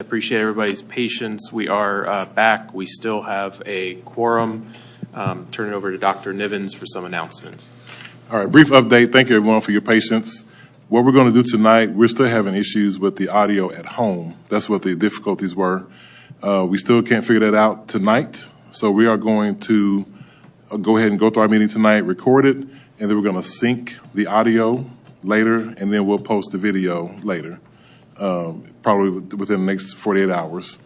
Appreciate everybody's patience. We are back. We still have a quorum. Turn it over to Dr. Nivens for some announcements. All right, brief update. Thank you, everyone, for your patience. What we're going to do tonight, we're still having issues with the audio at home. That's what the difficulties were. We still can't figure that out tonight. So we are going to go ahead and go through our meeting tonight, record it, and then we're going to sync the audio later, and then we'll post the video later. Probably within the next 48 hours.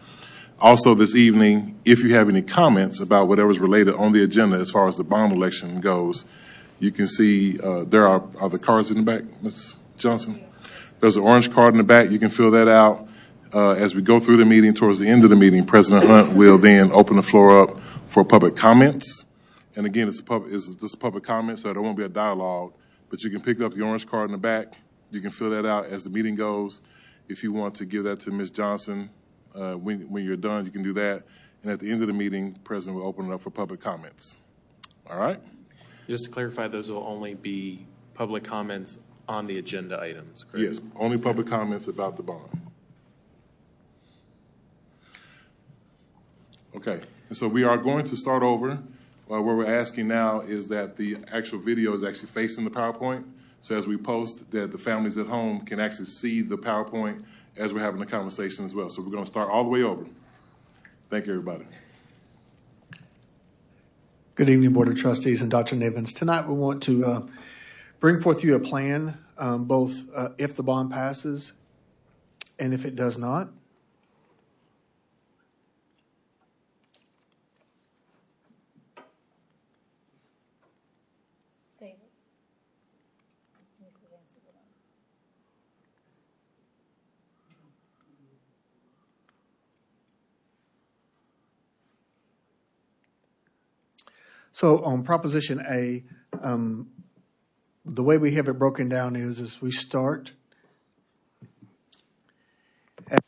Also this evening, if you have any comments about whatever's related on the agenda as far as the bond election goes, you can see there are the cards in the back, Ms. Johnson? There's an orange card in the back. You can fill that out. As we go through the meeting, towards the end of the meeting, President Hunt will then open the floor up for public comments. And again, it's just a public comment, so there won't be a dialogue, but you can pick up the orange card in the back. You can fill that out as the meeting goes. If you want to give that to Ms. Johnson, when you're done, you can do that. And at the end of the meeting, the President will open it up for public comments. All right? Just to clarify, those will only be public comments on the agenda items, correct? Yes, only public comments about the bond. Okay, and so we are going to start over. What we're asking now is that the actual video is actually facing the PowerPoint. So as we post, that the families at home can actually see the PowerPoint as we're having the conversation as well. So we're going to start all the way over. Thank you, everybody. Good evening, Board of Trustees and Dr. Nivens. Tonight we want to bring forth you a plan, both if the bond passes and if it does not. So on Proposition A, the way we have it broken down is we start at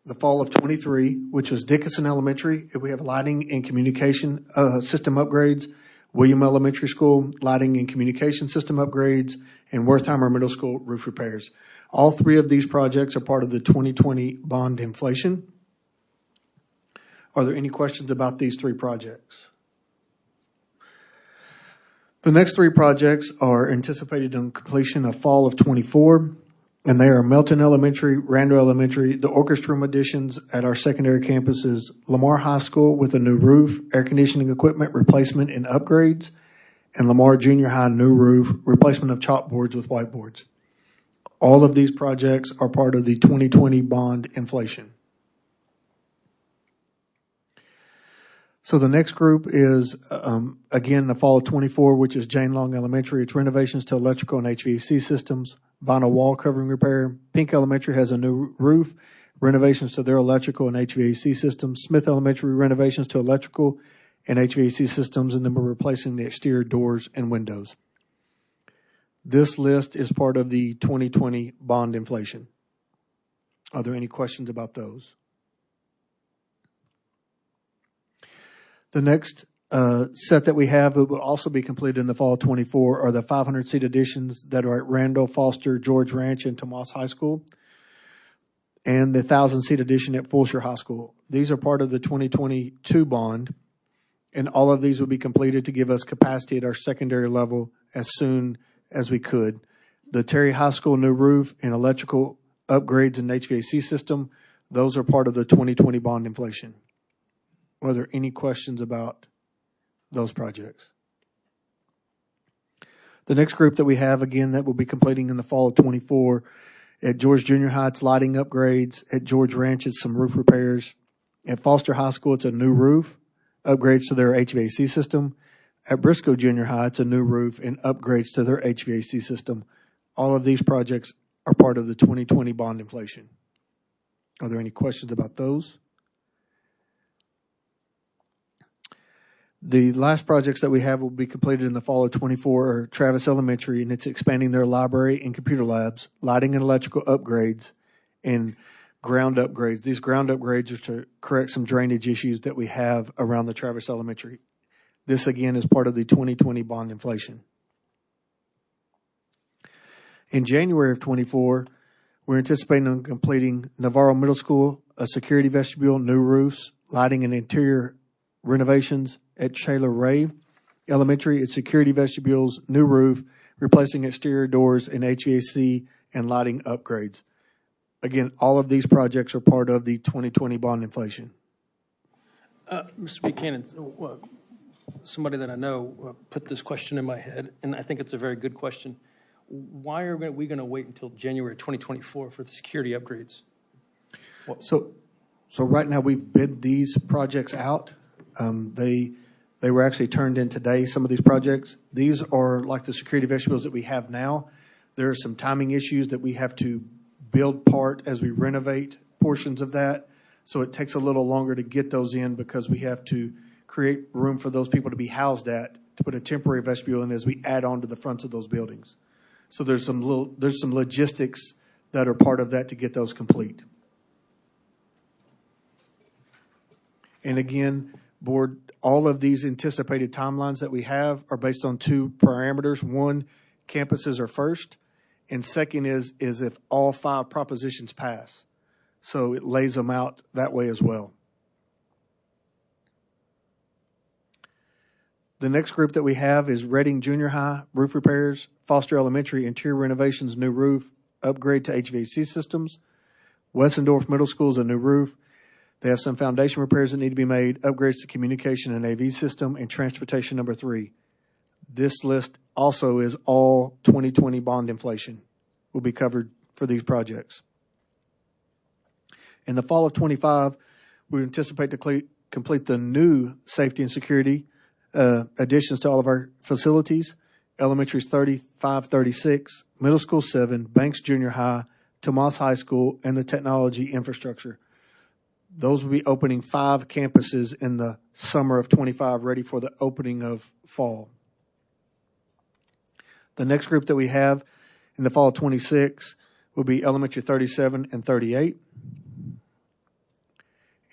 the fall of 23, which was Dickinson Elementary. If we have lighting and communication system upgrades, William Elementary School, lighting and communication system upgrades, and Wertheimer Middle School roof repairs. All three of these projects are part of the 2020 bond inflation. Are there any questions about these three projects? The next three projects are anticipated on completion of fall of 24, and they are Melton Elementary, Randall Elementary, the orchestra room additions at our secondary campuses, Lamar High School with a new roof, air conditioning equipment replacement and upgrades, and Lamar Junior High new roof, replacement of chalkboards with whiteboards. All of these projects are part of the 2020 bond inflation. So the next group is, again, the fall of 24, which is Jane Long Elementary. It's renovations to electrical and HVAC systems, vinyl wall covering repair. Pink Elementary has a new roof, renovations to their electrical and HVAC systems. Smith Elementary, renovations to electrical and HVAC systems, and then we're replacing the exterior doors and windows. This list is part of the 2020 bond inflation. Are there any questions about those? The next set that we have that will also be completed in the fall of 24 are the 500-seat additions that are at Randall, Foster, George Ranch, and Tomas High School, and the 1,000-seat addition at Fulshire High School. These are part of the 2022 bond, and all of these will be completed to give us capacity at our secondary level as soon as we could. The Terry High School new roof and electrical upgrades in the HVAC system, those are part of the 2020 bond inflation. Are there any questions about those projects? The next group that we have, again, that will be completing in the fall of 24, at George Junior High, it's lighting upgrades. At George Ranch, it's some roof repairs. At Foster High School, it's a new roof, upgrades to their HVAC system. At Briscoe Junior High, it's a new roof and upgrades to their HVAC system. All of these projects are part of the 2020 bond inflation. Are there any questions about those? The last projects that we have will be completed in the fall of 24 are Travis Elementary, and it's expanding their library and computer labs, lighting and electrical upgrades, and ground upgrades. These ground upgrades are to correct some drainage issues that we have around the Travis Elementary. This, again, is part of the 2020 bond inflation. In January of 24, We're anticipating on completing Navarro Middle School, a security vestibule, new roofs, lighting and interior renovations at Shaler Ray Elementary, its security vestibules, new roof, replacing exterior doors and HVAC and lighting upgrades. Again, all of these projects are part of the 2020 bond inflation. Mr. Buchanan, somebody that I know put this question in my head, and I think it's a very good question. Why are we going to wait until January 2024 for the security upgrades? So right now we've bid these projects out. They were actually turned in today, some of these projects. These are like the security vestibules that we have now. There are some timing issues that we have to build part as we renovate portions of that. So it takes a little longer to get those in because we have to create room for those people to be housed at, to put a temporary vestibule in as we add on to the fronts of those buildings. So there's some logistics that are part of that to get those complete. And again, board, all of these anticipated timelines that we have are based on two parameters. One, campuses are first, and second is if all 5 propositions pass. So it lays them out that way as well. The next group that we have is Reading Junior High, roof repairs, Foster Elementary, interior renovations, new roof, upgrade to HVAC systems. Wessendorf Middle School is a new roof. They have some foundation repairs that need to be made, upgrades to communication and AV system, and transportation number 3. This list also is all 2020 bond inflation will be covered for these projects. In the fall of 25, we anticipate to complete the new safety and security additions to all of our facilities. Elementary's 3536, middle school 7, Banks Junior High, Tomas High School, and the technology infrastructure. Those will be opening 5 campuses in the summer of 25, ready for the opening of fall. The next group that we have in the fall of 26 will be elementary 37 and 38.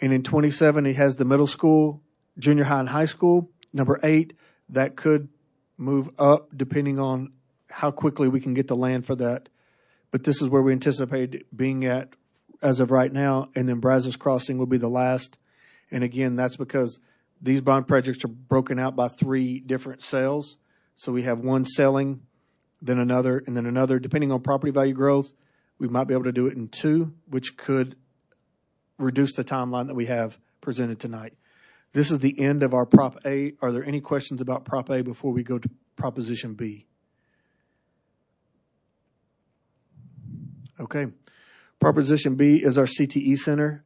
And in 27, it has the middle school, junior high, and high school. Number 8, that could move up depending on how quickly we can get the land for that. But this is where we anticipate being at as of right now. And then Brazos Crossing will be the last. And again, that's because these bond projects are broken out by 3 different sales. So we have one selling, then another, and then another. Depending on property value growth, we might be able to do it in 2, which could reduce the timeline that we have presented tonight. This is the end of our Prop A. Are there any questions about Prop A before we go to Proposition B? Okay. Proposition B is our CTE Center.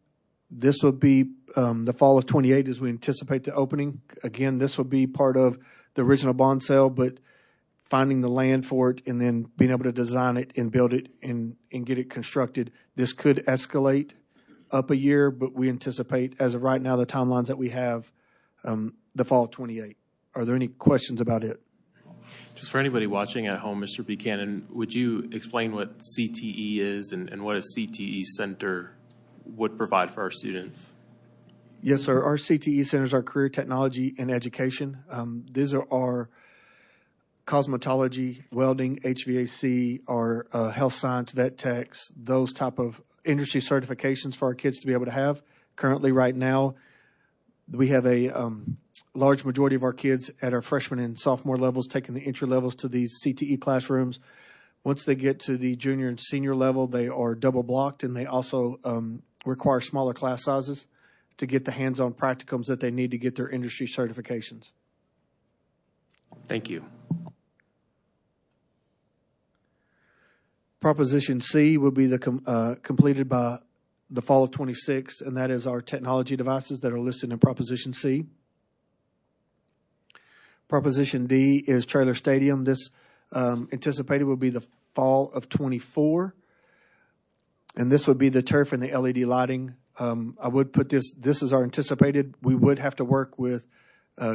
This will be the fall of 28 as we anticipate the opening. Again, this will be part of the original bond sale, but finding the land for it and then being able to design it and build it and get it constructed. This could escalate up a year, but we anticipate, as of right now, the timelines that we have, the fall of 28. Are there any questions about it? Just for anybody watching at home, Mr. Buchanan, would you explain what CTE is and what a CTE center would provide for our students? Yes, sir. Our CTE centers are career technology and education. These are our cosmetology, welding, HVAC, our health science, vet techs, those type of industry certifications for our kids to be able to have. Currently, right now, we have a large majority of our kids at our freshman and sophomore levels taking the entry levels to these CTE classrooms. Once they get to the junior and senior level, they are double blocked, and they also require smaller class sizes to get the hands-on practicums that they need to get their industry certifications. Thank you. Proposition C will be the completed by the fall of 26, and that is our technology devices that are listed in Proposition C. Proposition D is Trailer Stadium. This anticipated will be the fall of 24, and this would be the turf and the LED lighting. I would put this is our anticipated. We would have to work with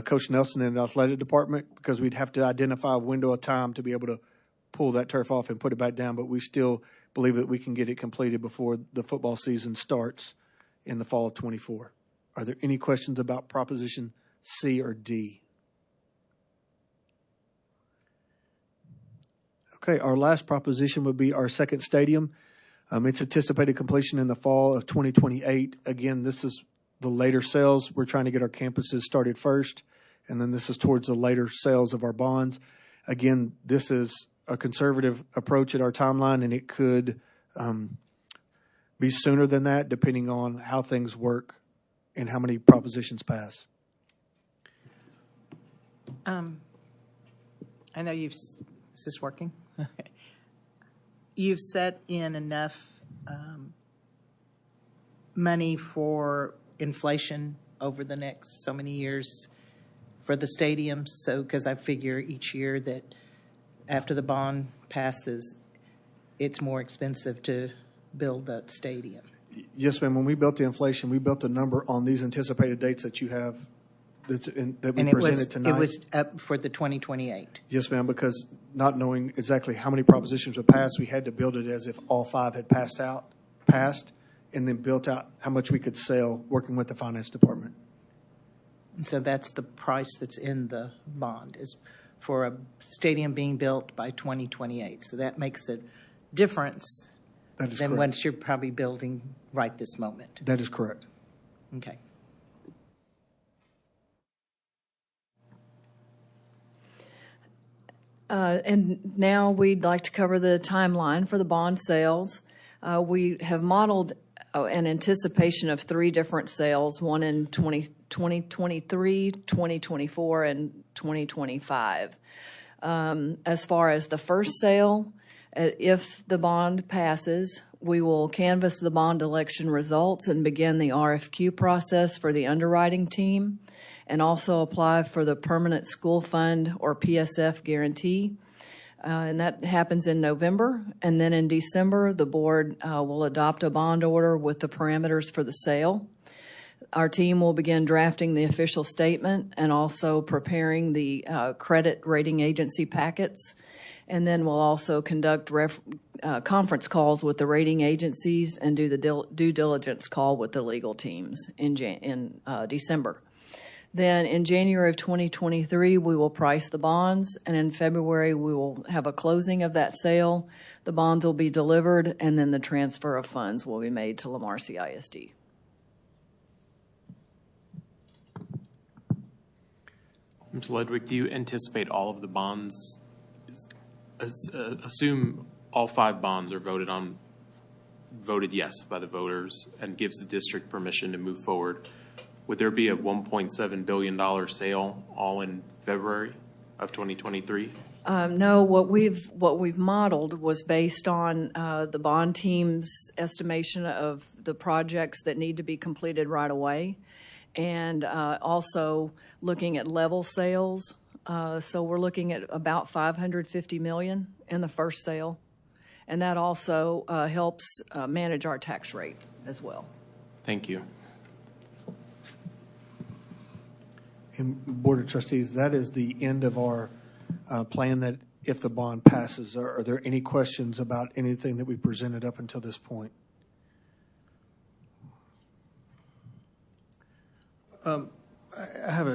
Coach Nelson in the athletic department because we'd have to identify a window of time to be able to pull that turf off and put it back down, but we still believe that we can get it completed before the football season starts in the fall of 24. Are there any questions about Proposition C or D? Okay, our last proposition would be our second stadium. It's anticipated completion in the fall of 2028. Again, this is the later sales. We're trying to get our campuses started first, and then this is towards the later sales of our bonds. Again, this is a conservative approach at our timeline, and it could be sooner than that, depending on how things work and how many propositions pass. I know is this working? Okay. You've set in enough money for inflation over the next so many years for the stadiums. So, because I figure each year that after the bond passes, it's more expensive to build that stadium. Yes, ma'am. When we built the inflation, we built a number on these anticipated dates that you have that we presented tonight. It was up for the 2028. Yes, ma'am, because not knowing exactly how many propositions would pass, we had to build it as if all 5 had passed, and then built out how much we could sell working with the finance department. And so that's the price that's in the bond, is for a stadium being built by 2028. So that makes a difference That is than correct. what you're probably building right this moment. That is correct. Okay. And now we'd like to cover the timeline for the bond sales. We have modeled an anticipation of 3 different sales, one in 2023, 2024, and 2025. As far as the first sale, if the bond passes, we will canvass the bond election results and begin the RFQ process for the underwriting team, and also apply for the Permanent School Fund or PSF guarantee. And that happens in November. And then in December, the board will adopt a bond order with the parameters for the sale. Our team will begin drafting the official statement and also preparing the credit rating agency packets. And then we'll also conduct conference calls with the rating agencies and do the due diligence call with the legal teams in December. Then in January of 2023, we will price the bonds, and in February, we will have a closing of that sale. The bonds will be delivered, and then the transfer of funds will be made to Lamar CISD. Mr. Ledwick, do you anticipate all of the bonds, assume all 5 bonds are voted yes by the voters and gives the district permission to move forward? Would there be a $1.7 billion sale all in February of 2023? No, what we've modeled was based on the bond team's estimation of the projects that need to be completed right away, and also looking at level sales. So we're looking at about $550 million in the first sale, and that also helps manage our tax rate as well. Thank you. And Board of Trustees, that is the end of our plan. That if the bond passes, are there any questions about anything that we presented up until this point? I have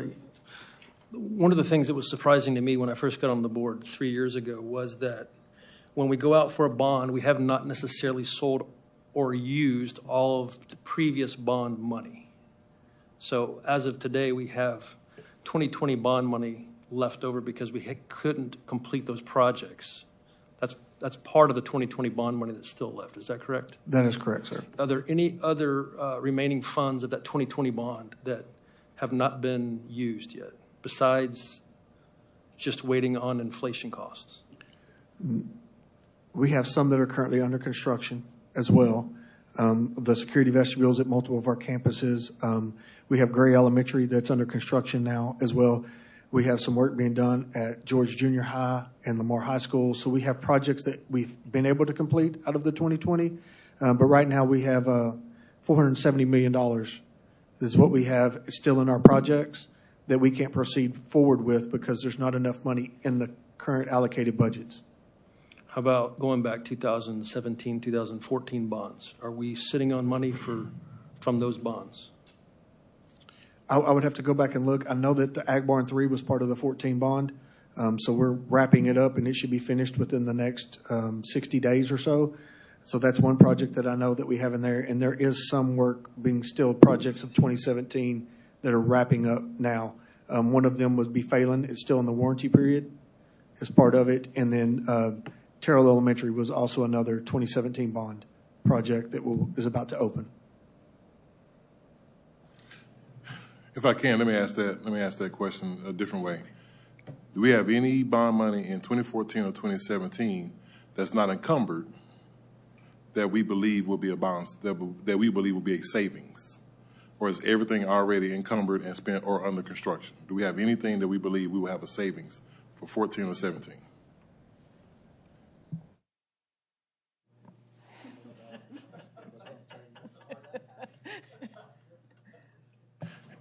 one of the things that was surprising to me when I first got on the board 3 years ago was that when we go out for a bond, we have not necessarily sold or used all of the previous bond money. So as of today, we have 2020 bond money left over because we couldn't complete those projects. That's part of the 2020 bond money that's still left. Is that correct? That is correct, sir. Are there any other remaining funds of that 2020 bond that have not been used yet, besides just waiting on inflation costs? We have some that are currently under construction as well. The security vestibules at multiple of our campuses. We have Gray Elementary that's under construction now as well. We have some work being done at George Junior High and Lamar High School. So we have projects that we've been able to complete out of the 2020. But right now we have $470 million is what we have still in our projects that we can't proceed forward with because there's not enough money in the current allocated budgets. How about going back 2017, 2014 bonds? Are we sitting on money from those bonds? I would have to go back and look. I know that the Ag Barn 3 was part of the 14 bond, so we're wrapping it up, and it should be finished within the next 60 days or so. So that's one project that I know that we have in there, and there is some work being still projects of 2017 that are wrapping up now. One of them would be Phelan. It's still in the warranty period as part of it. And then Terrell Elementary was also another 2017 bond project that is about to open. If I can, let me ask that question a different way. Do we have any bond money in 2014 or 2017 that's not encumbered that we believe will be a bonds, that we believe will be a savings? Or is everything already encumbered and spent or under construction? Do we have anything that we believe we will have a savings for 14 or 17?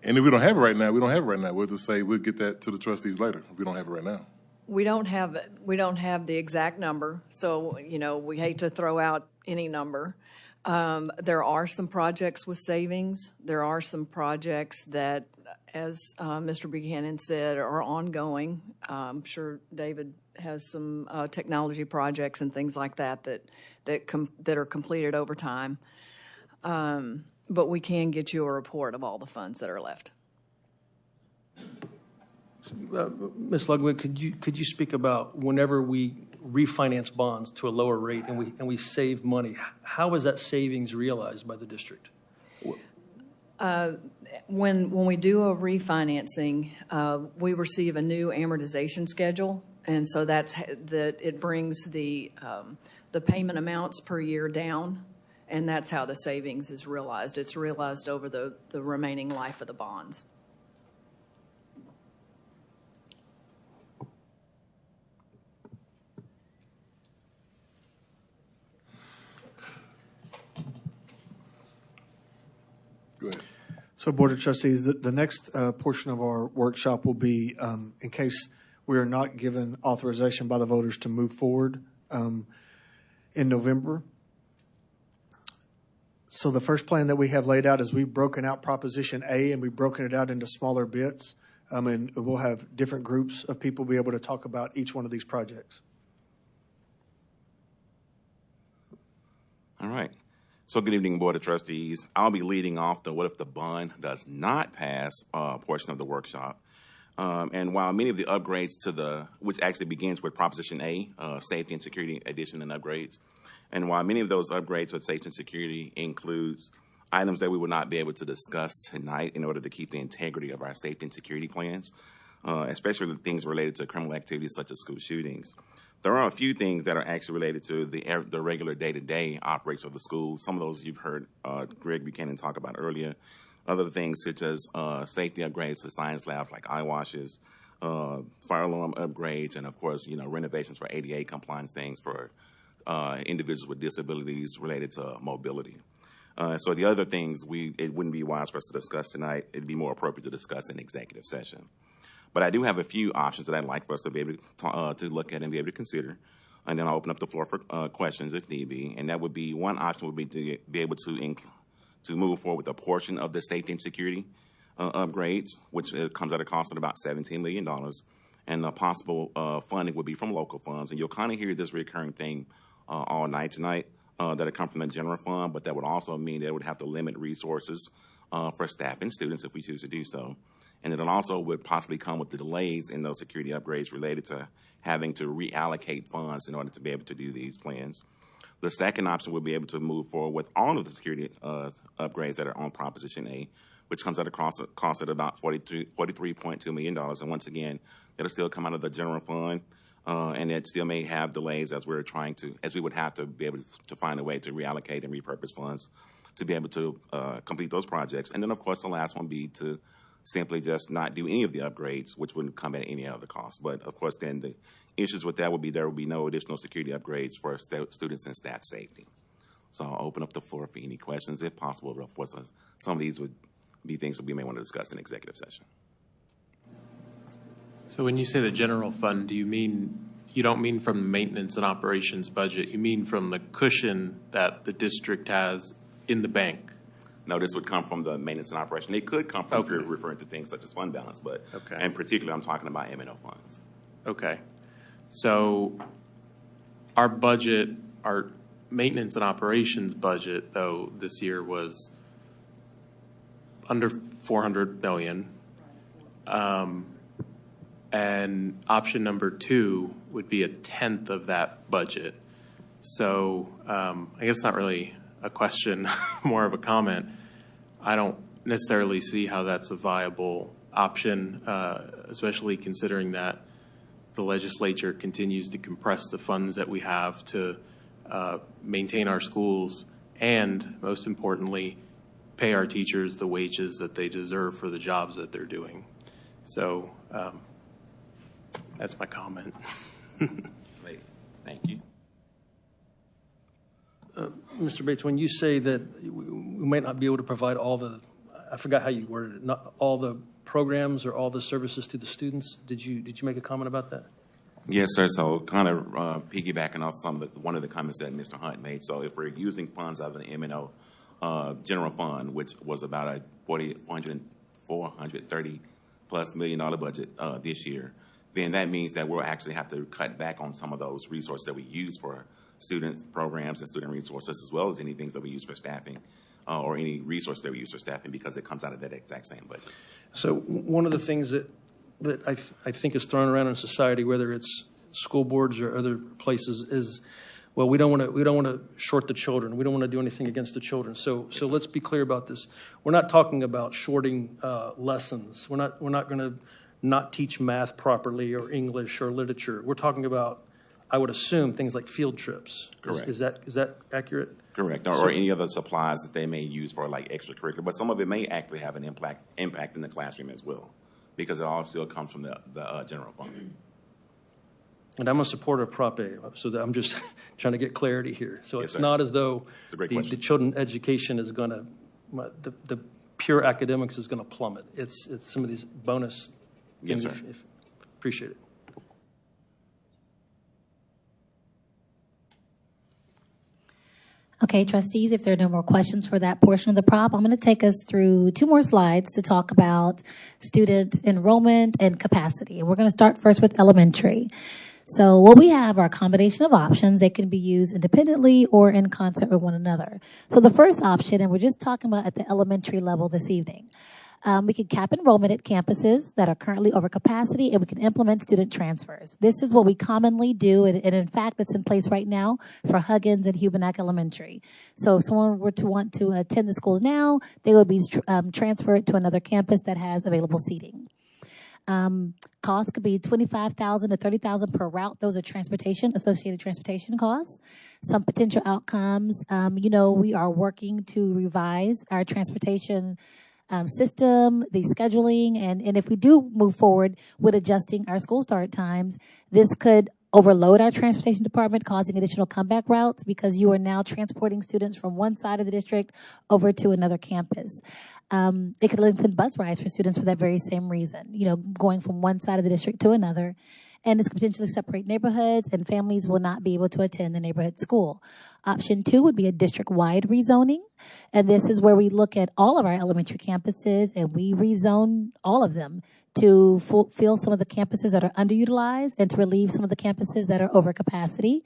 And if we don't have it right now, we don't have it right now. We'll just say we'll get that to the trustees later if we don't have it right now. We don't have the exact number, so, we hate to throw out any number. There are some projects with savings. There are some projects that, as Mr. Buchanan said, are ongoing. I'm sure David has some technology projects and things like that are completed over time. But we can get you a report of all the funds that are left. Ms. Ludwig, could you speak about whenever we refinance bonds to a lower rate and we save money, how is that savings realized by the district? When we do a refinancing, we receive a new amortization schedule, and so it brings the payment amounts per year down, and that's how the savings is realized. It's realized over the remaining life of the bonds. Go ahead. So, Board of Trustees, the next portion of our workshop will be in case we are not given authorization by the voters to move forward in November. So the first plan that we have laid out is we've broken out Proposition A, and we've broken it out into smaller bits. And we'll have different groups of people be able to talk about each one of these projects. All right. So good evening, Board of Trustees. I'll be leading off the what if the bond does not pass portion of the workshop. And while many of the upgrades which actually begins with Proposition A, Safety and Security Addition and Upgrades, and while many of those upgrades with safety and security includes items that we will not be able to discuss tonight in order to keep the integrity of our safety and security plans, especially the things related to criminal activities such as school shootings. There are a few things that are actually related to the regular day-to-day operations of the school. Some of those you've heard Greg Buchanan talk about earlier. Other things such as safety upgrades to science labs like eye washes, fire alarm upgrades, and of course, renovations for ADA compliance things for individuals with disabilities related to mobility. So the other things it wouldn't be wise for us to discuss tonight. It'd be more appropriate to discuss in executive session. But I do have a few options that I'd like for us to be able to look at and be able to consider. And then I'll open up the floor for questions if need be. And that would be, one option would be to be able to move forward with a portion of the safety and security upgrades, which comes at a cost of about $17 million. And the possible funding would be from local funds. And you'll kind of hear this recurring thing all night tonight that'll come from the general fund, but that would also mean that it would have to limit resources for staff and students if we choose to do so. And it also would possibly come with the delays in those security upgrades related to having to reallocate funds in order to be able to do these plans. The second option would be able to move forward with all of the security upgrades that are on Proposition A, which comes at a cost at about $43.2 million. And once again, it'll still come out of the general fund, and it still may have delays as we would have to be able to find a way to reallocate and repurpose funds to be able to complete those projects. And then, of course, the last one would be to simply just not do any of the upgrades, which wouldn't come at any other cost. But, of course, then the issues with that would be there would be no additional security upgrades for students and staff safety. So I'll open up the floor for any questions, if possible. Of course, some of these would be things that we may want to discuss in executive session. So when you say the general fund, you don't mean from the maintenance and operations budget, you mean from the cushion that the district has in the bank? No, this would come from the maintenance and operation. It could come from, if you're referring to things such as fund balance, but in particular, I'm talking about M&O funds. Okay. So our budget, maintenance and operations budget, though, this year was under 400 million. And option number 2 would be 1/10 of that budget. So I guess not really a question, more of a comment. I don't necessarily see how that's a viable option, especially considering that the legislature continues to compress the funds that we have to maintain our schools and, most importantly, pay our teachers the wages that they deserve for the jobs that they're doing. So that's my comment. Great. Thank you. Mr. Bates, when you say that we might not be able to provide all the, I forgot how you worded it, not all the programs or all the services to the students, did you make a comment about that? Yes, sir. So kind of piggybacking off one of the comments that Mr. Hunt made. So if we're using funds out of the M&O general fund, which was about a $430+ million budget this year, then that means that we'll actually have to cut back on some of those resources that we use for student programs and student resources, as well as any things that we use for staffing or any resource that we use for staffing, because it comes out of that exact same budget. So one of the things that I think is thrown around in society, whether it's school boards or other places, is, well, we don't want to short the children. We don't want to do anything against the children. So let's be clear about this. We're not talking about shorting lessons. We're not going to not teach math properly or English or literature. We're talking about, I would assume, things like field trips. Correct. Is that accurate? Correct. Or any other supplies that they may use for like extracurricular. But some of it may actually have an impact in the classroom as well, because it all still comes from the general fund. And I'm a supporter of Prop A, so that I'm just trying to get clarity here. So Yes, it's sir. not as though It's a great the question. children's education is going to, the pure academics is going to plummet. It's some of these bonus Yes, things. sir. Appreciate it. Okay, trustees, if there are no more questions for that portion of the prop, I'm going to take us through 2 more slides to talk about student enrollment and capacity. And we're going to start first with elementary. So what we have are a combination of options. They can be used independently or in concert with one another. So the first option, and we're just talking about at the elementary level this evening, we can cap enrollment at campuses that are currently over capacity, and we can implement student transfers. This is what we commonly do, and in fact, it's in place right now for Huggins and Hubenack Elementary. So if someone were to want to attend the schools now, they would be transferred to another campus that has available seating. Costs could be $25,000 to $30,000 per route. Those are associated transportation costs. Some potential outcomes, we are working to revise our transportation system, the scheduling, and if we do move forward with adjusting our school start times, this could overload our transportation department, causing additional comeback routes because you are now transporting students from one side of the district over to another campus. It could lengthen bus rides for students for that very same reason, going from one side of the district to another. And this could potentially separate neighborhoods, and families will not be able to attend the neighborhood school. Option 2 would be a district-wide rezoning. And this is where we look at all of our elementary campuses and we rezone all of them to fill some of the campuses that are underutilized and to relieve some of the campuses that are over capacity.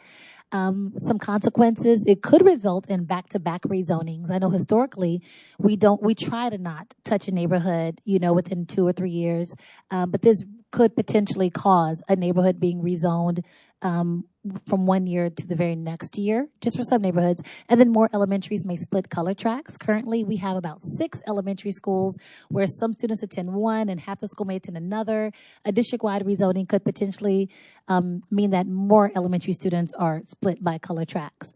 Some consequences, it could result in back-to-back rezonings. I know historically we try to not touch a neighborhood, within 2 or 3 years. But this could potentially cause a neighborhood being rezoned from 1 year to the very next year, just for some neighborhoods. And then more elementaries may split color tracks. Currently, we have about 6 elementary schools where some students attend one and half the school may attend another. A district-wide rezoning could potentially mean that more elementary students are split by color tracks.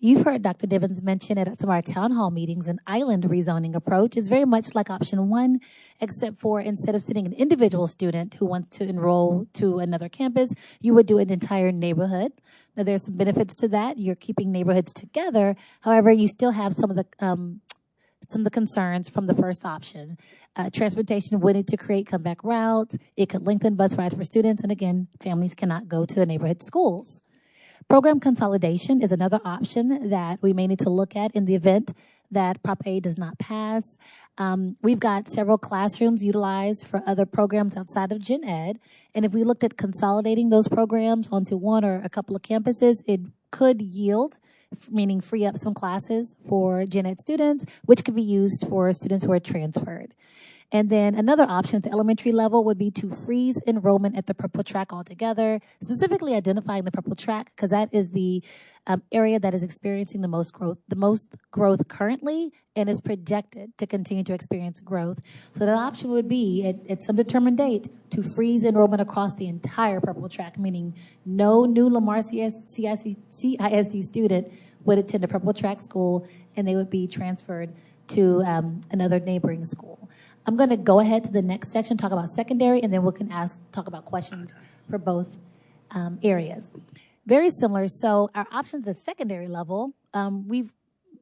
You've heard Dr. Divins mention at some of our town hall meetings an island rezoning approach. It's very much like option 1, except for instead of sending an individual student who wants to enroll to another campus, you would do an entire neighborhood. Now, there's some benefits to that. You're keeping neighborhoods together. However, you still have some of the concerns from the first option. Transportation would need to create comeback routes. It could lengthen bus rides for students. And again, families cannot go to the neighborhood schools. Program consolidation is another option that we may need to look at in the event that Prop A does not pass. We've got several classrooms utilized for other programs outside of Gen Ed. And if we looked at consolidating those programs onto one or a couple of campuses, it could yield meaning free up some classes for gen ed students, which could be used for students who are transferred. And then another option at the elementary level would be to freeze enrollment at the purple track altogether, specifically identifying the purple track because that is the area that is experiencing the most growth currently and is projected to continue to experience growth. So that option would be at some determined date to freeze enrollment across the entire purple track, meaning no new Lamar CISD student would attend a purple track school and they would be transferred to another neighboring school. I'm going to go ahead to the next section, talk about secondary, and then we can talk about questions for both areas. Very similar. So our options at the secondary level, we've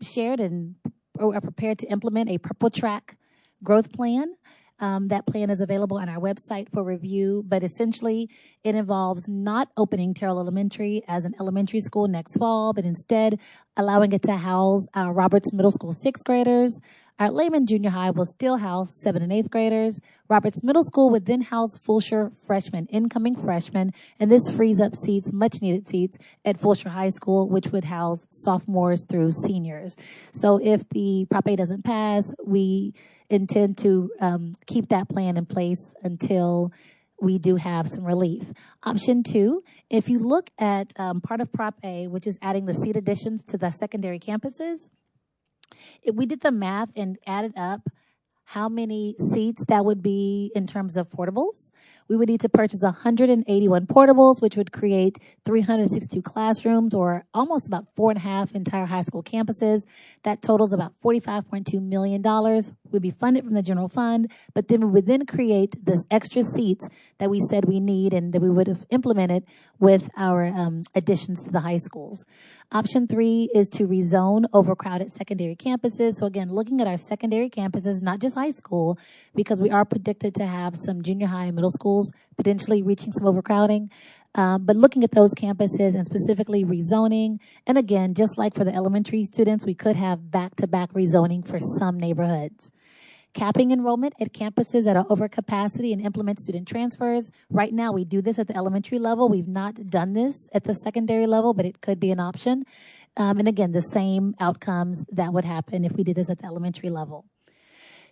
shared and are prepared to implement a purple track growth plan. That plan is available on our website for review, but essentially it involves not opening Terrell Elementary as an elementary school next fall, but instead allowing it to house our Roberts Middle School 6th graders. Our Lehman Junior High will still house 7th and 8th graders. Roberts Middle School would then house Fulshire freshmen, incoming freshmen, and this frees up seats, much needed seats, at Fulshire High School, which would house sophomores through seniors. So if the Prop A doesn't pass, we intend to keep that plan in place until we do have some relief. Option 2, if you look at part of Prop A, which is adding the seat additions to the secondary campuses, we did the math and added up how many seats that would be in terms of portables. We would need to purchase 181 portables, which would create 362 classrooms, or almost about 4.5 entire high school campuses. That totals about $45.2 million. Would be funded from the general fund, but then we would then create this extra seats that we said we need and that we would have implemented with our additions to the high schools. Option 3 is to rezone overcrowded secondary campuses. So again, looking at our secondary campuses, not just high school, because we are predicted to have some junior high and middle schools potentially reaching some overcrowding. But looking at those campuses and specifically rezoning, and again, just like for the elementary students, we could have back-to-back rezoning for some neighborhoods. Capping enrollment at campuses that are over capacity and implement student transfers. Right now, we do this at the elementary level. We've not done this at the secondary level, but it could be an option. And again, the same outcomes that would happen if we did this at the elementary level.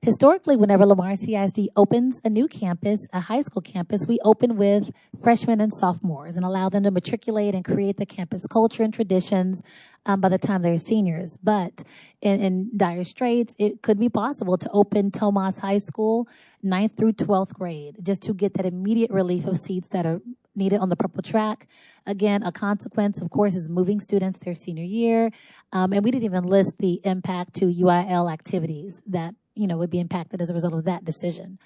Historically, whenever Lamar CISD opens a new campus, a high school campus, we open with freshmen and sophomores and allow them to matriculate and create the campus culture and traditions by the time they're seniors. But in dire straits, it could be possible to open Tomas High School 9th through 12th grade just to get that immediate relief of seats that are needed on the purple track. Again, a consequence, of course, is moving students their senior year. And we didn't even list the impact to UIL activities that would be impacted as a result of that decision.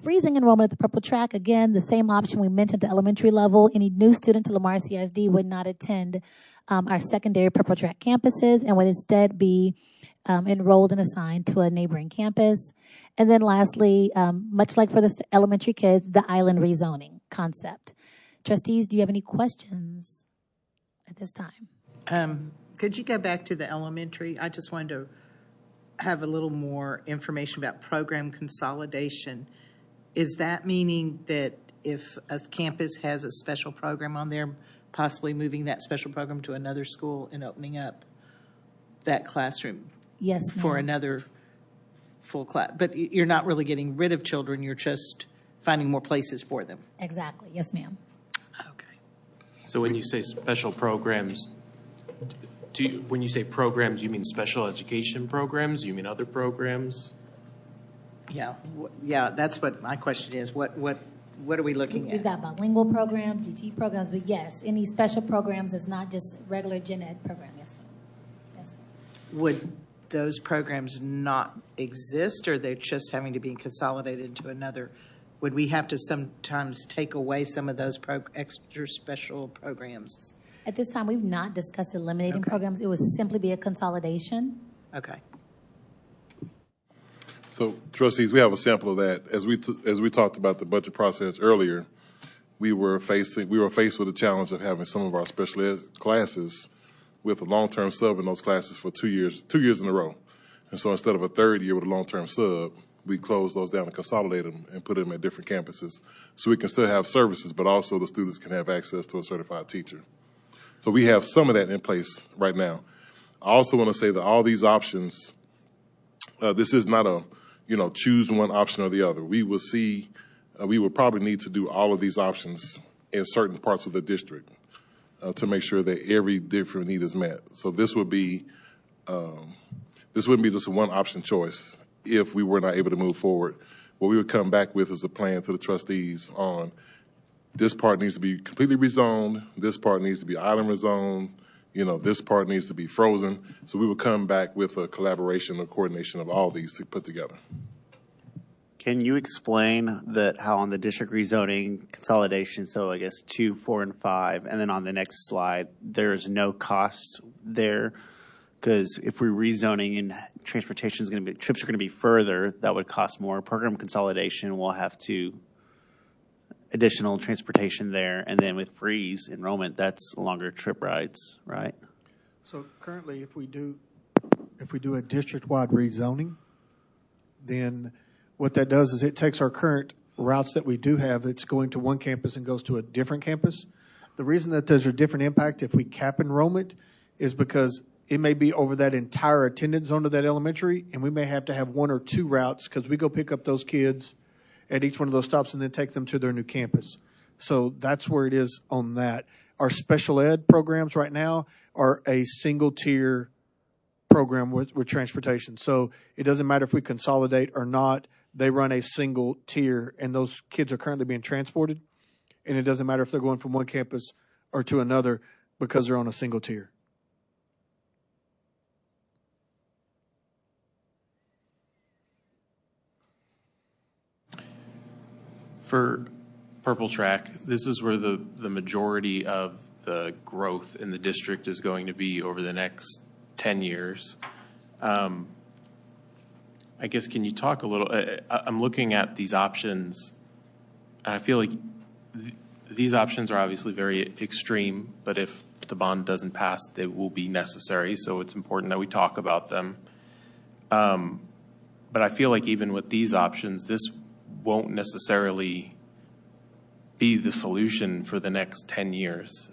Freezing enrollment at the purple track, again, the same option we mentioned at the elementary level. Any new student to Lamar CISD would not attend our secondary purple track campuses and would instead be enrolled and assigned to a neighboring campus. And then lastly, much like for the elementary kids, the island rezoning concept. Trustees, do you have any questions at this time? Could you go back to the elementary? I just wanted to have a little more information about program consolidation. Is that meaning that if a campus has a special program on there, possibly moving that special program to another school and opening up that classroom? Yes, ma'am. For another full class? But you're not really getting rid of children, you're just finding more places for them. Exactly. Yes, ma'am. Okay. So when you say special programs, when you say programs, you mean special education programs? You mean other programs? Yeah, that's what my question is. What are we looking We've at? got bilingual programs, GT programs, but yes, any special programs is not just regular gen ed program. Yes, ma'am. Yes, ma'am. Would those programs not exist, or they're just having to be consolidated into another? Would we have to sometimes take away some of those extra special programs? At this time, we've not discussed eliminating Okay. programs. It would simply be a consolidation. Okay. So, trustees, we have a sample of that. As we talked about the budget process earlier, we were faced with the challenge of having some of our special ed classes with a long-term sub in those classes for 2 years in a row. And so instead of a third year with a long-term sub, we closed those down and consolidated them and put them at different campuses so we can still have services, but also the students can have access to a certified teacher. So we have some of that in place right now. I also want to say that all these options, this is not a, choose one option or the other. We will see, we will probably need to do all of these options in certain parts of the district to make sure that every different need is met. So this would be, this wouldn't be just a one option choice if we were not able to move forward. What we would come back with is a plan to the trustees on this part needs to be completely rezoned, this part needs to be island rezoned, this part needs to be frozen. So we would come back with a collaboration or coordination of all these to put together. Can you explain that how on the district rezoning consolidation, so I guess 2, 4, and 5, and then on the next slide, there's no cost there? Because if we're rezoning and transportation is going to be, trips are going to be further, that would cost more. Program consolidation will have to additional transportation there, and then with freeze enrollment, that's longer trip rides, right? So currently, if we do a district-wide rezoning, then what that does is it takes our current routes that we do have that's going to one campus and goes to a different campus. The reason that there's a different impact if we cap enrollment is because it may be over that entire attendance zone of that elementary, and we may have to have 1 or 2 routes because we go pick up those kids at each one of those stops and then take them to their new campus. So that's where it is on that. Our special ed programs right now are a single tier program with transportation. So it doesn't matter if we consolidate or not, they run a single tier, and those kids are currently being transported. And it doesn't matter if they're going from one campus or to another because they're on a single tier. For Purple Track, this is where the majority of the growth in the district is going to be over the next 10 years. I guess, can you talk a little, I'm looking at these options, and I feel like these options are obviously very extreme, but if the bond doesn't pass, they will be necessary, so it's important that we talk about them. But I feel like even with these options, this won't necessarily be the solution for the next 10 years.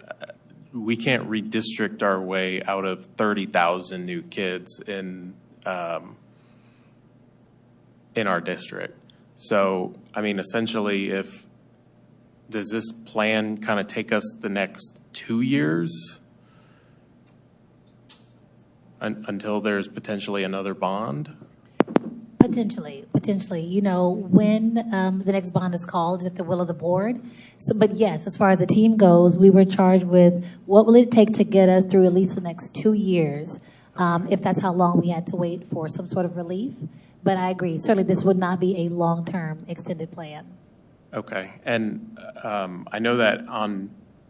We can't redistrict our way out of 30,000 new kids in our district. So, I mean, essentially, does this plan kind of take us the next 2 years until there's potentially another bond? Potentially. When the next bond is called is at the will of the board. So, but yes, as far as the team goes, we were charged with what will it take to get us through at least the next 2 years, if that's how long we had to wait for some sort of relief. But I agree, certainly this would not be a long-term extended plan. Okay, and I know that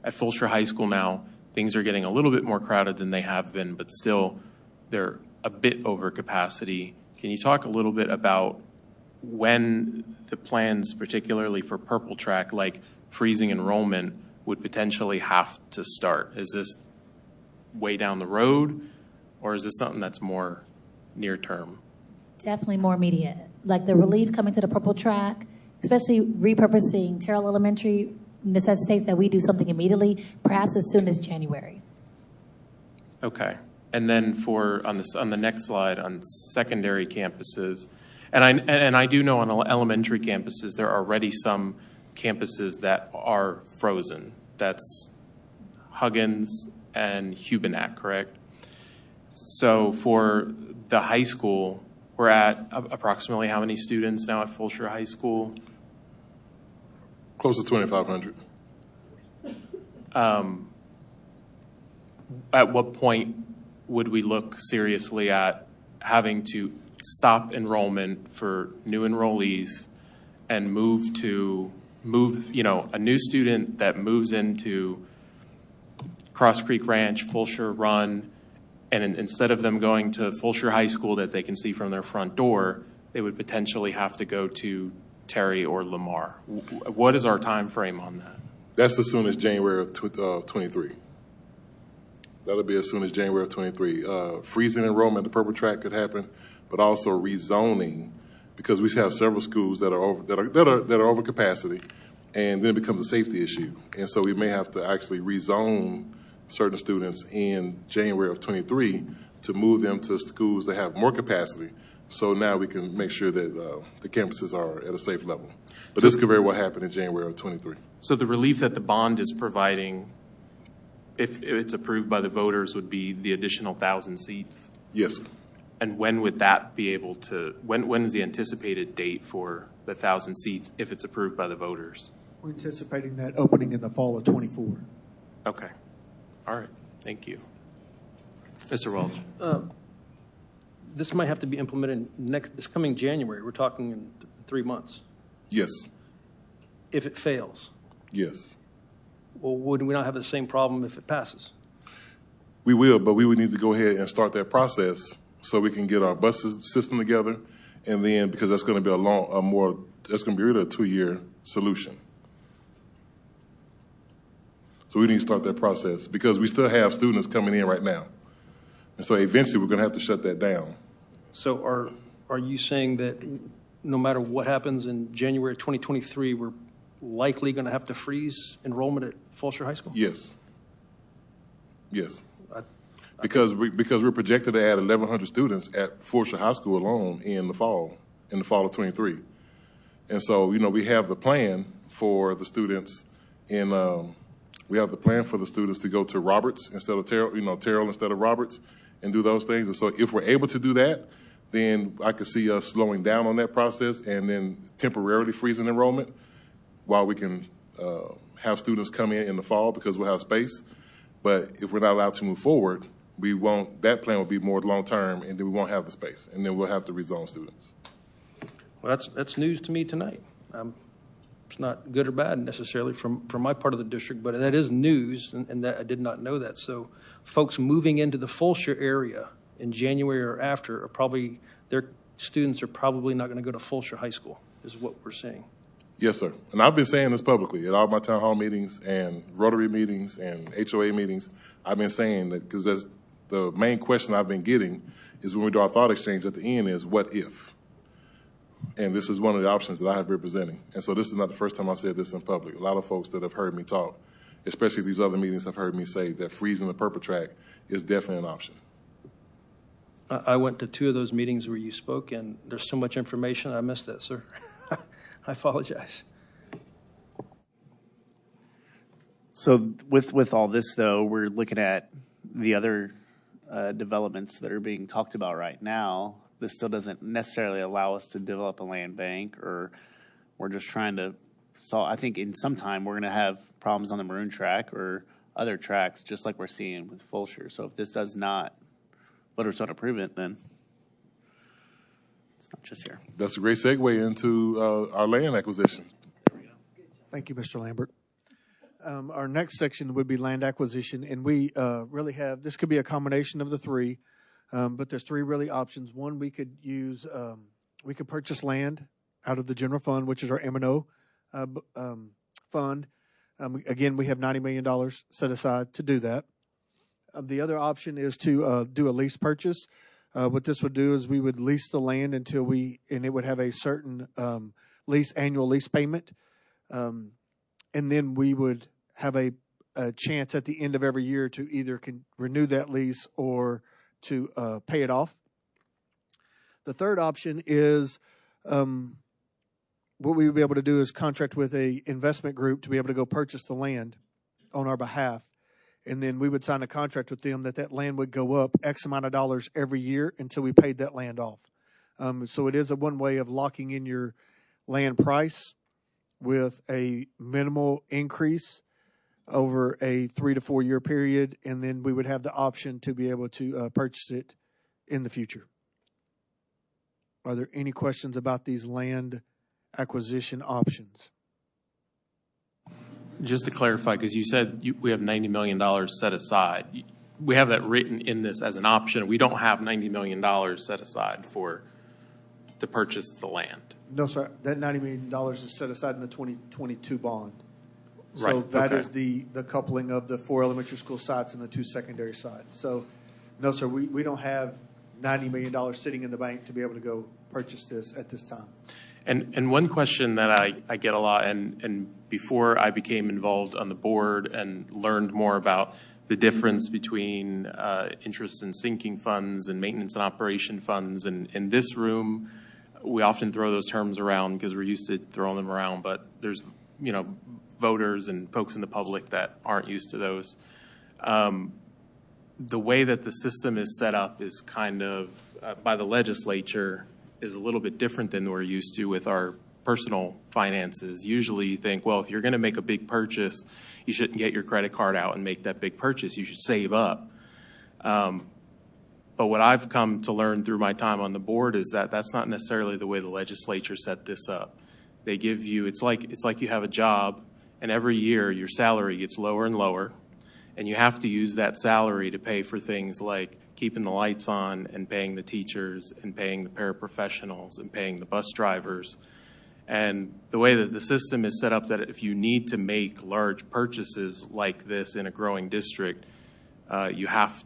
at Fulshire High School now, things are getting a little bit more crowded than they have been, but still they're a bit over capacity. Can you talk a little bit about when the plans, particularly for Purple Track, like freezing enrollment, would potentially have to start? Is this way down the road, or is this something that's more near term? Definitely more immediate. Like the relief coming to the Purple Track, especially repurposing Terrell Elementary, necessitates that we do something immediately, perhaps as soon as January. Okay. And then on the next slide, on secondary campuses, and I do know on elementary campuses there are already some campuses that are frozen. That's Huggins and Hubenack, correct? So for the high school, we're at approximately how many students now at Fulshire High School? Close to 2,500. At what point would we look seriously at having to stop enrollment for new enrollees and move a new student that moves into Cross Creek Ranch, Fulshire Run, and instead of them going to Fulshire High School that they can see from their front door, they would potentially have to go to Terry or Lamar. What is our time frame on that? That's as soon as January of 23. That'll be as soon as January of 23. Freezing enrollment, the Purple Track could happen, but also rezoning, because we have several schools that are over capacity, and then it becomes a safety issue. And so we may have to actually rezone certain students in January of 23 to move them to schools that have more capacity. So now we can make sure that the campuses are at a safe level. But this could very well happen in January of 23. So the relief that the bond is providing, if it's approved by the voters, would be the additional 1,000 seats? Yes, sir. And when would that be able to, when is the anticipated date for the 1,000 seats if it's approved by the voters? We're anticipating that opening in the fall of '24. Okay. All right. Thank you. Mr. Welch. This might have to be implemented this coming January. We're talking in 3 months. Yes, If it fails, yes. well, would we not have the same problem if it passes? We will, but we would need to go ahead and start that process so we can get our bus system together, and then because that's going to be that's going to be really a 2-year solution. So we need to start that process because we still have students coming in right now, and so eventually we're going to have to shut that down. So are you saying that no matter what happens in January 2023, we're likely going to have to freeze enrollment at Fulshear High School? Yes. Yes. Because we're projected to add 1,100 students at Fulshear High School alone in the fall of 23, and so we have the plan for the students to go to Roberts instead of Terrell instead of Roberts, and do those things. And so if we're able to do that, then I could see us slowing down on that process and then temporarily freezing enrollment while we can have students come in the fall because we'll have space. But if we're not allowed to move forward, that plan will be more long-term, and then we won't have the space, and then we'll have to rezone students. Well, that's news to me tonight. It's not good or bad necessarily from my part of the district, but that is news, and that I did not know that. So folks moving into the Fulshear area in January or after their students are probably not going to go to Fulshear High School, is what we're saying. Yes, sir. And I've been saying this publicly at all my town hall meetings and Rotary meetings and HOA meetings. I've been saying that because that's the main question I've been getting is when we do our thought exchange at the end is what if? And this is one of the options that I have been presenting. And so this is not the first time I've said this in public. A lot of folks that have heard me talk, especially these other meetings, have heard me say that freezing the purple track is definitely an option. I went to 2 of those meetings where you spoke, and there's so much information. I missed that, sir. I apologize. So with all this, though, we're looking at the other developments that are being talked about right now. This still doesn't necessarily allow us to develop a land bank, or we're just trying to solve. I think in some time we're going to have problems on the Maroon track or other tracks, just like we're seeing with Fulshear. So if this does not, voters don't approve it, then it's not just here. That's a great segue into our land acquisition. Thank you, Mr. Lambert. Our next section would be land acquisition, and we really have, this could be a combination of the 3, but there's 3 really options. One, we could use, we could purchase land out of the general fund, which is our M&O fund. Again, we have $90 million set aside to do that. The other option is to do a lease purchase. What this would do is we would lease the land and it would have a certain annual lease payment. And then we would have a chance at the end of every year to either renew that lease or to pay it off. The third option is what we would be able to do is contract with a investment group to be able to go purchase the land on our behalf. And then we would sign a contract with them that land would go up X amount of dollars every year until we paid that land off. So it is one way of locking in your land price with a minimal increase over a 3 to 4 year period. And then we would have the option to be able to purchase it in the future. Are there any questions about these land acquisition options? Just to clarify, because you said we have $90 million set aside. We have that written in this as an option. We don't have $90 million set aside to purchase the land. No, sir. That $90 million is set aside in the 2022 bond. So Right, that okay. is the coupling of the 4 elementary school sites and the 2 secondary sites. So, no, sir, we don't have $90 million sitting in the bank to be able to go purchase this at this time. And one question that I get a lot, and before I became involved on the board and learned more about the difference between interest and sinking funds and maintenance and operation funds. And in this room, we often throw those terms around because we're used to throwing them around, but there's, voters and folks in the public that aren't used to those. The way that the system is set up is kind of, by the legislature, is a little bit different than we're used to with our personal finances. Usually you think, well, if you're going to make a big purchase, you shouldn't get your credit card out and make that big purchase. You should save up. But what I've come to learn through my time on the board is that that's not necessarily the way the legislature set this up. They give you, it's like you have a job, and every year your salary gets lower and lower, and you have to use that salary to pay for things like keeping the lights on and paying the teachers and paying the paraprofessionals and paying the bus drivers. And the way that the system is set up, that if you need to make large purchases like this in a growing district, you have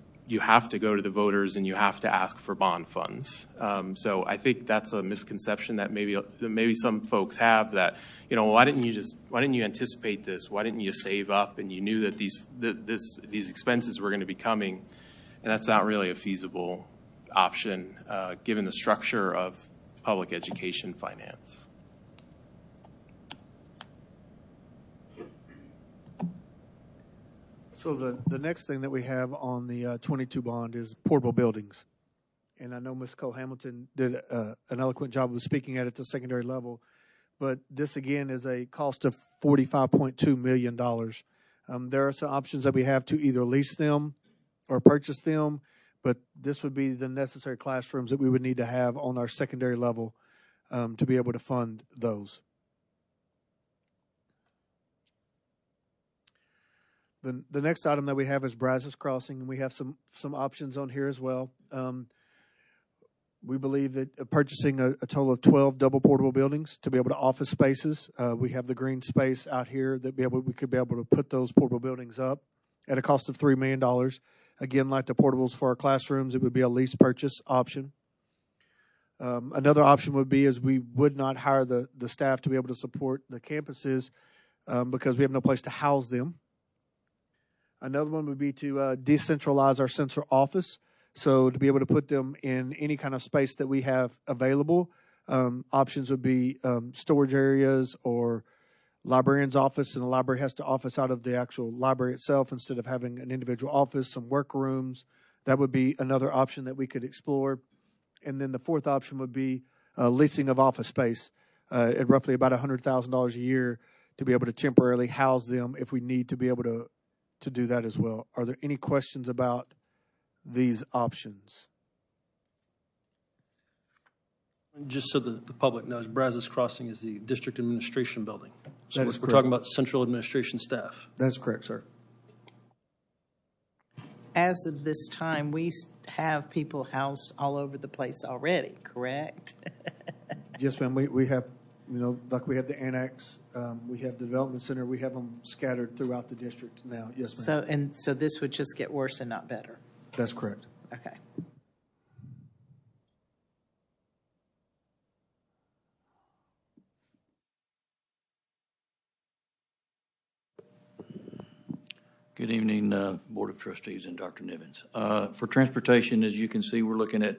to go to the voters and you have to ask for bond funds. So I think that's a misconception that maybe some folks have, that, why didn't you anticipate this? Why didn't you save up? And you knew that these expenses were going to be coming, and that's not really a feasible option given the structure of public education finance. So the next thing that we have on the 22 bond is portable buildings. And I know Ms. Cole-Hamilton did an eloquent job of speaking at the secondary level, but this again is a cost of $45.2 million. There are some options that we have to either lease them or purchase them, but this would be the necessary classrooms that we would need to have on our secondary level to be able to fund those. The next item that we have is Brazos Crossing, and we have some options on here as well. We believe that purchasing a total of 12 double portable buildings to be able to office spaces. We have the green space out here that we could be able to put those portable buildings up at a cost of $3 million. Again, like the portables for our classrooms, it would be a lease purchase option. Another option would be is we would not hire the staff to be able to support the campuses because we have no place to house them. Another one would be to decentralize our central office, so to be able to put them in any kind of space that we have available. Options would be storage areas or librarian's office, and the library has to office out of the actual library itself instead of having an individual office, some workrooms. That would be another option that we could explore. And then the fourth option would be leasing of office space at roughly about $100,000 a year to be able to temporarily house them if we need to be able to do that as well. Are there any questions about these options? Just so the public knows, Brazos Crossing is the district administration building. So That is we're correct. talking about central administration staff. That's correct, sir. As of this time, we have people housed all over the place already, correct? Yes, ma'am. We have, like we have the annex, we have the development center, we have them scattered throughout the district now. Yes, ma'am. So this would just get worse and not better. That's correct. Okay. Good evening, Board of Trustees and Dr. Nivens. For transportation, as you can see, we're looking at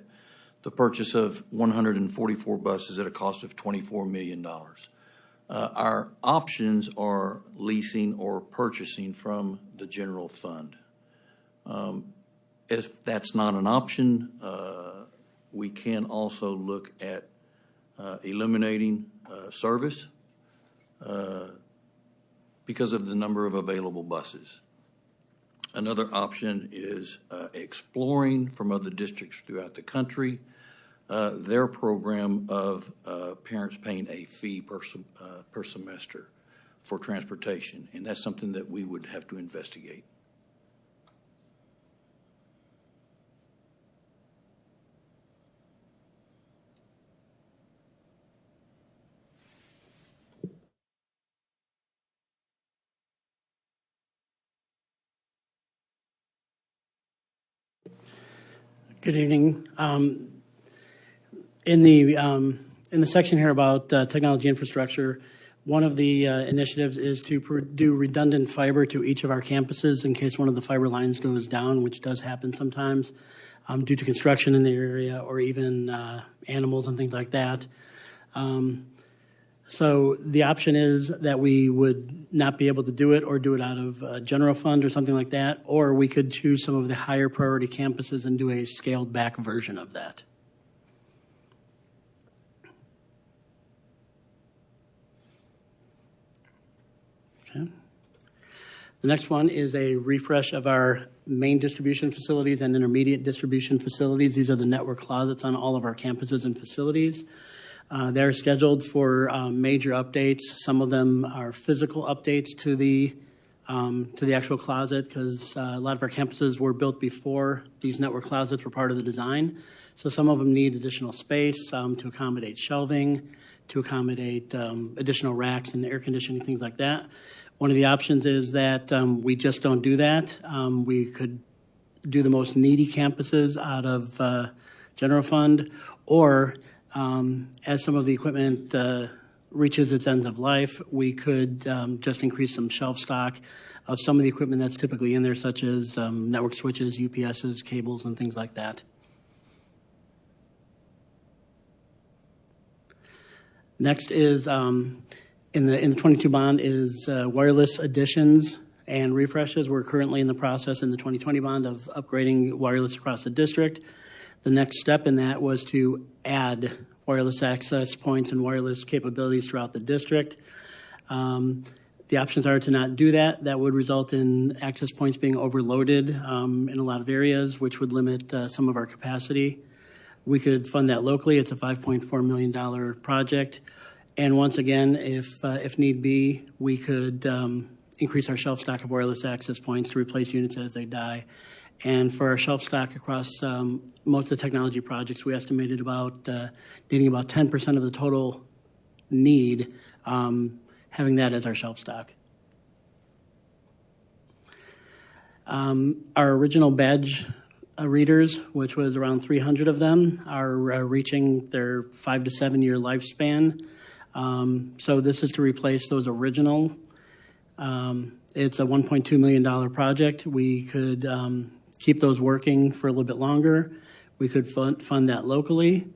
the purchase of 144 buses at a cost of $24 million. Our options are leasing or purchasing from the general fund. If that's not an option, we can also look at eliminating service because of the number of available buses. Another option is exploring from other districts throughout the country their program of parents paying a fee per semester for transportation, and that's something that we would have to investigate. Good evening. In the section here about technology infrastructure, One of the initiatives is to do redundant fiber to each of our campuses in case one of the fiber lines goes down, which does happen sometimes due to construction in the area or even animals and things like that. So the option is that we would not be able to do it or do it out of general fund or something like that, or we could choose some of the higher priority campuses and do a scaled back version of that. Okay. The next one is a refresh of our main distribution facilities and intermediate distribution facilities. These are the network closets on all of our campuses and facilities. They're scheduled for major updates. Some of them are physical updates to the actual closet because a lot of our campuses were built before these network closets were part of the design. So some of them need additional space to accommodate shelving, to accommodate additional racks and air conditioning, things like that. One of the options is that we just don't do that. We could do the most needy campuses out of general fund, or as some of the equipment reaches its ends of life, we could just increase some shelf stock of some of the equipment that's typically in there, such as network switches, UPSs, cables, and things like that. Next is in the 22 bond is wireless additions and refreshes. We're currently in the process in the 2020 bond of upgrading wireless across the district. The next step in that was to add wireless access points and wireless capabilities throughout the district. The options are to not do that. That would result in access points being overloaded in a lot of areas, which would limit some of our capacity. We could fund that locally. It's a $5.4 million project. And once again, if need be, we could increase our shelf stock of wireless access points to replace units as they die. And for our shelf stock across most of the technology projects, we estimated about needing about 10% of the total need, having that as our shelf stock. Our original badge readers, which was around 300 of them, are reaching their 5 to 7 year lifespan. So this is to replace those original. It's a $1.2 million project. We could keep those working for a little bit longer. We could fund that locally.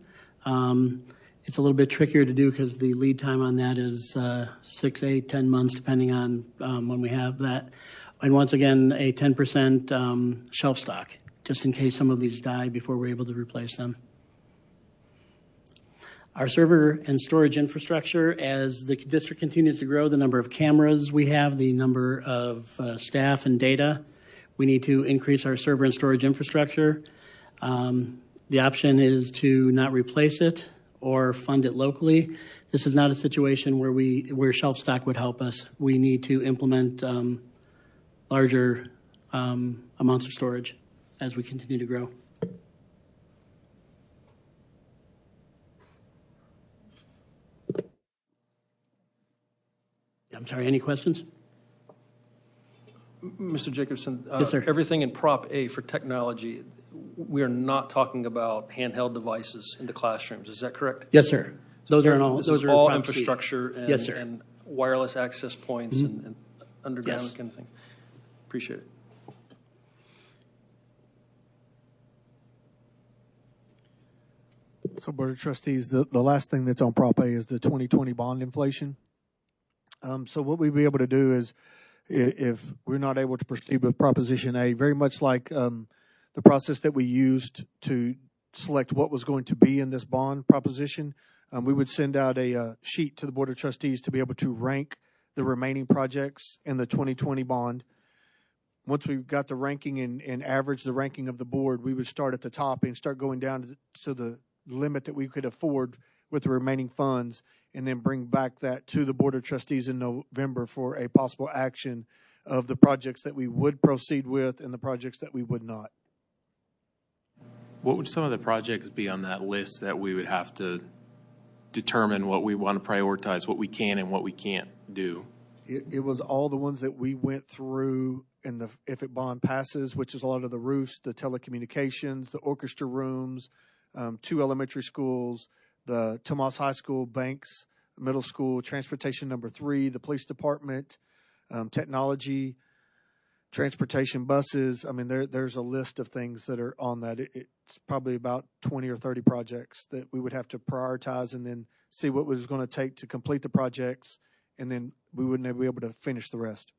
It's a little bit trickier to do because the lead time on that is 6, 8, 10 months, depending on when we have that. And once again, a 10% shelf stock, just in case some of these die before we're able to replace them. Our server and storage infrastructure, as the district continues to grow, the number of cameras we have, the number of staff and data, we need to increase our server and storage infrastructure. The option is to not replace it or fund it locally. This is not a situation where shelf stock would help us. We need to implement larger amounts of storage as we continue to grow. I'm sorry, any questions? Mr. Jacobson, Yes, sir. Everything in Prop A for technology, we are not talking about handheld devices in the classrooms. Is that correct? Yes, sir. Those are all. This Those is are all Prop C. infrastructure and, Yes, sir. and wireless access points and underground Yes. kind of thing. Appreciate it. So, Board of Trustees, the last thing that's on Prop A is the 2020 bond inflation. So what we'd be able to do is, if we're not able to proceed with Proposition A, very much like the process that we used to select what was going to be in this bond proposition, we would send out a sheet to the Board of Trustees to be able to rank the remaining projects in the 2020 bond. Once we've got the ranking and average the ranking of the board, we would start at the top and start going down to the limit that we could afford with the remaining funds, and then bring back that to the Board of Trustees in November for a possible action of the projects that we would proceed with and the projects that we would not. What would some of the projects be on that list that we would have to determine what we want to prioritize, what we can and what we can't do? It was all the ones that we went through in the if it bond passes, which is a lot of the roofs, the telecommunications, the orchestra rooms, 2 elementary schools, the Tomas High School banks, middle school, transportation number 3, the police department, technology, transportation buses. I mean, there's a list of things that are on that. It's probably about 20 or 30 projects that we would have to prioritize and then see what it was going to take to complete the projects, and then we wouldn't be able to finish the rest.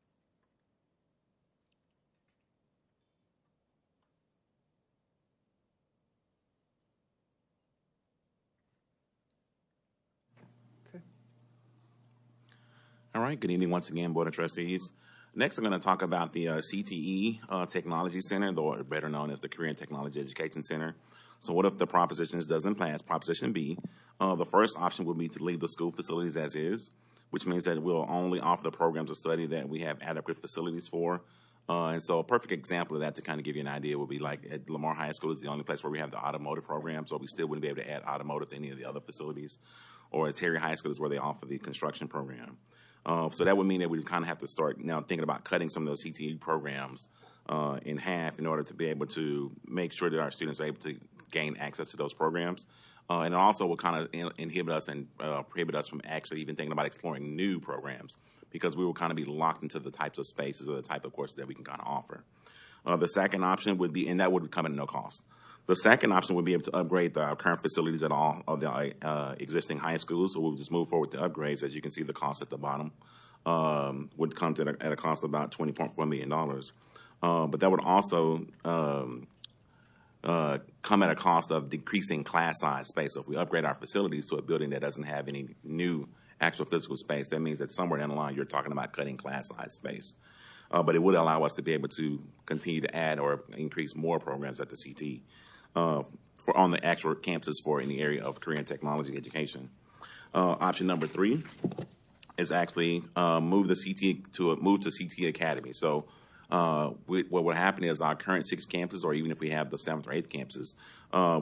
All right, good evening once again, Board of Trustees. Next, I'm going to talk about the CTE Technology Center, or better known as the Career and Technology Education Center. So what if the propositions doesn't pass? Proposition B, the first option would be to leave the school facilities as is, which means that we'll only offer the programs of study that we have adequate facilities for. And so a perfect example of that, to kind of give you an idea, would be like at Lamar High School is the only place where we have the automotive program, so we still wouldn't be able to add automotive to any of the other facilities. Or at Terry High School is where they offer the construction program. So that would mean that we kind of have to start now thinking about cutting some of those CTE programs in half in order to be able to make sure that our students are able to gain access to those programs. And it also will kind of inhibit us and prohibit us from actually even thinking about exploring new programs, because we will kind of be locked into the types of spaces or the type of courses that we can kind of offer. The second option would be, and that would come at no cost. The second option would be able to upgrade the current facilities at all of the existing high schools. So we'll just move forward with the upgrades. As you can see, the cost at the bottom would come to at a cost of about $20.4 million. But that would also come at a cost of decreasing class size space. So if we upgrade our facilities to a building that doesn't have any new actual physical space, that means that somewhere down the line you're talking about cutting class size space. But it would allow us to be able to continue to add or increase more programs at the CT for on the actual campuses for in the area of career and technology education. Option number 3 is actually move to CT Academy. So what would happen is our current 6 campuses, or even if we have the 7th or 8th campuses,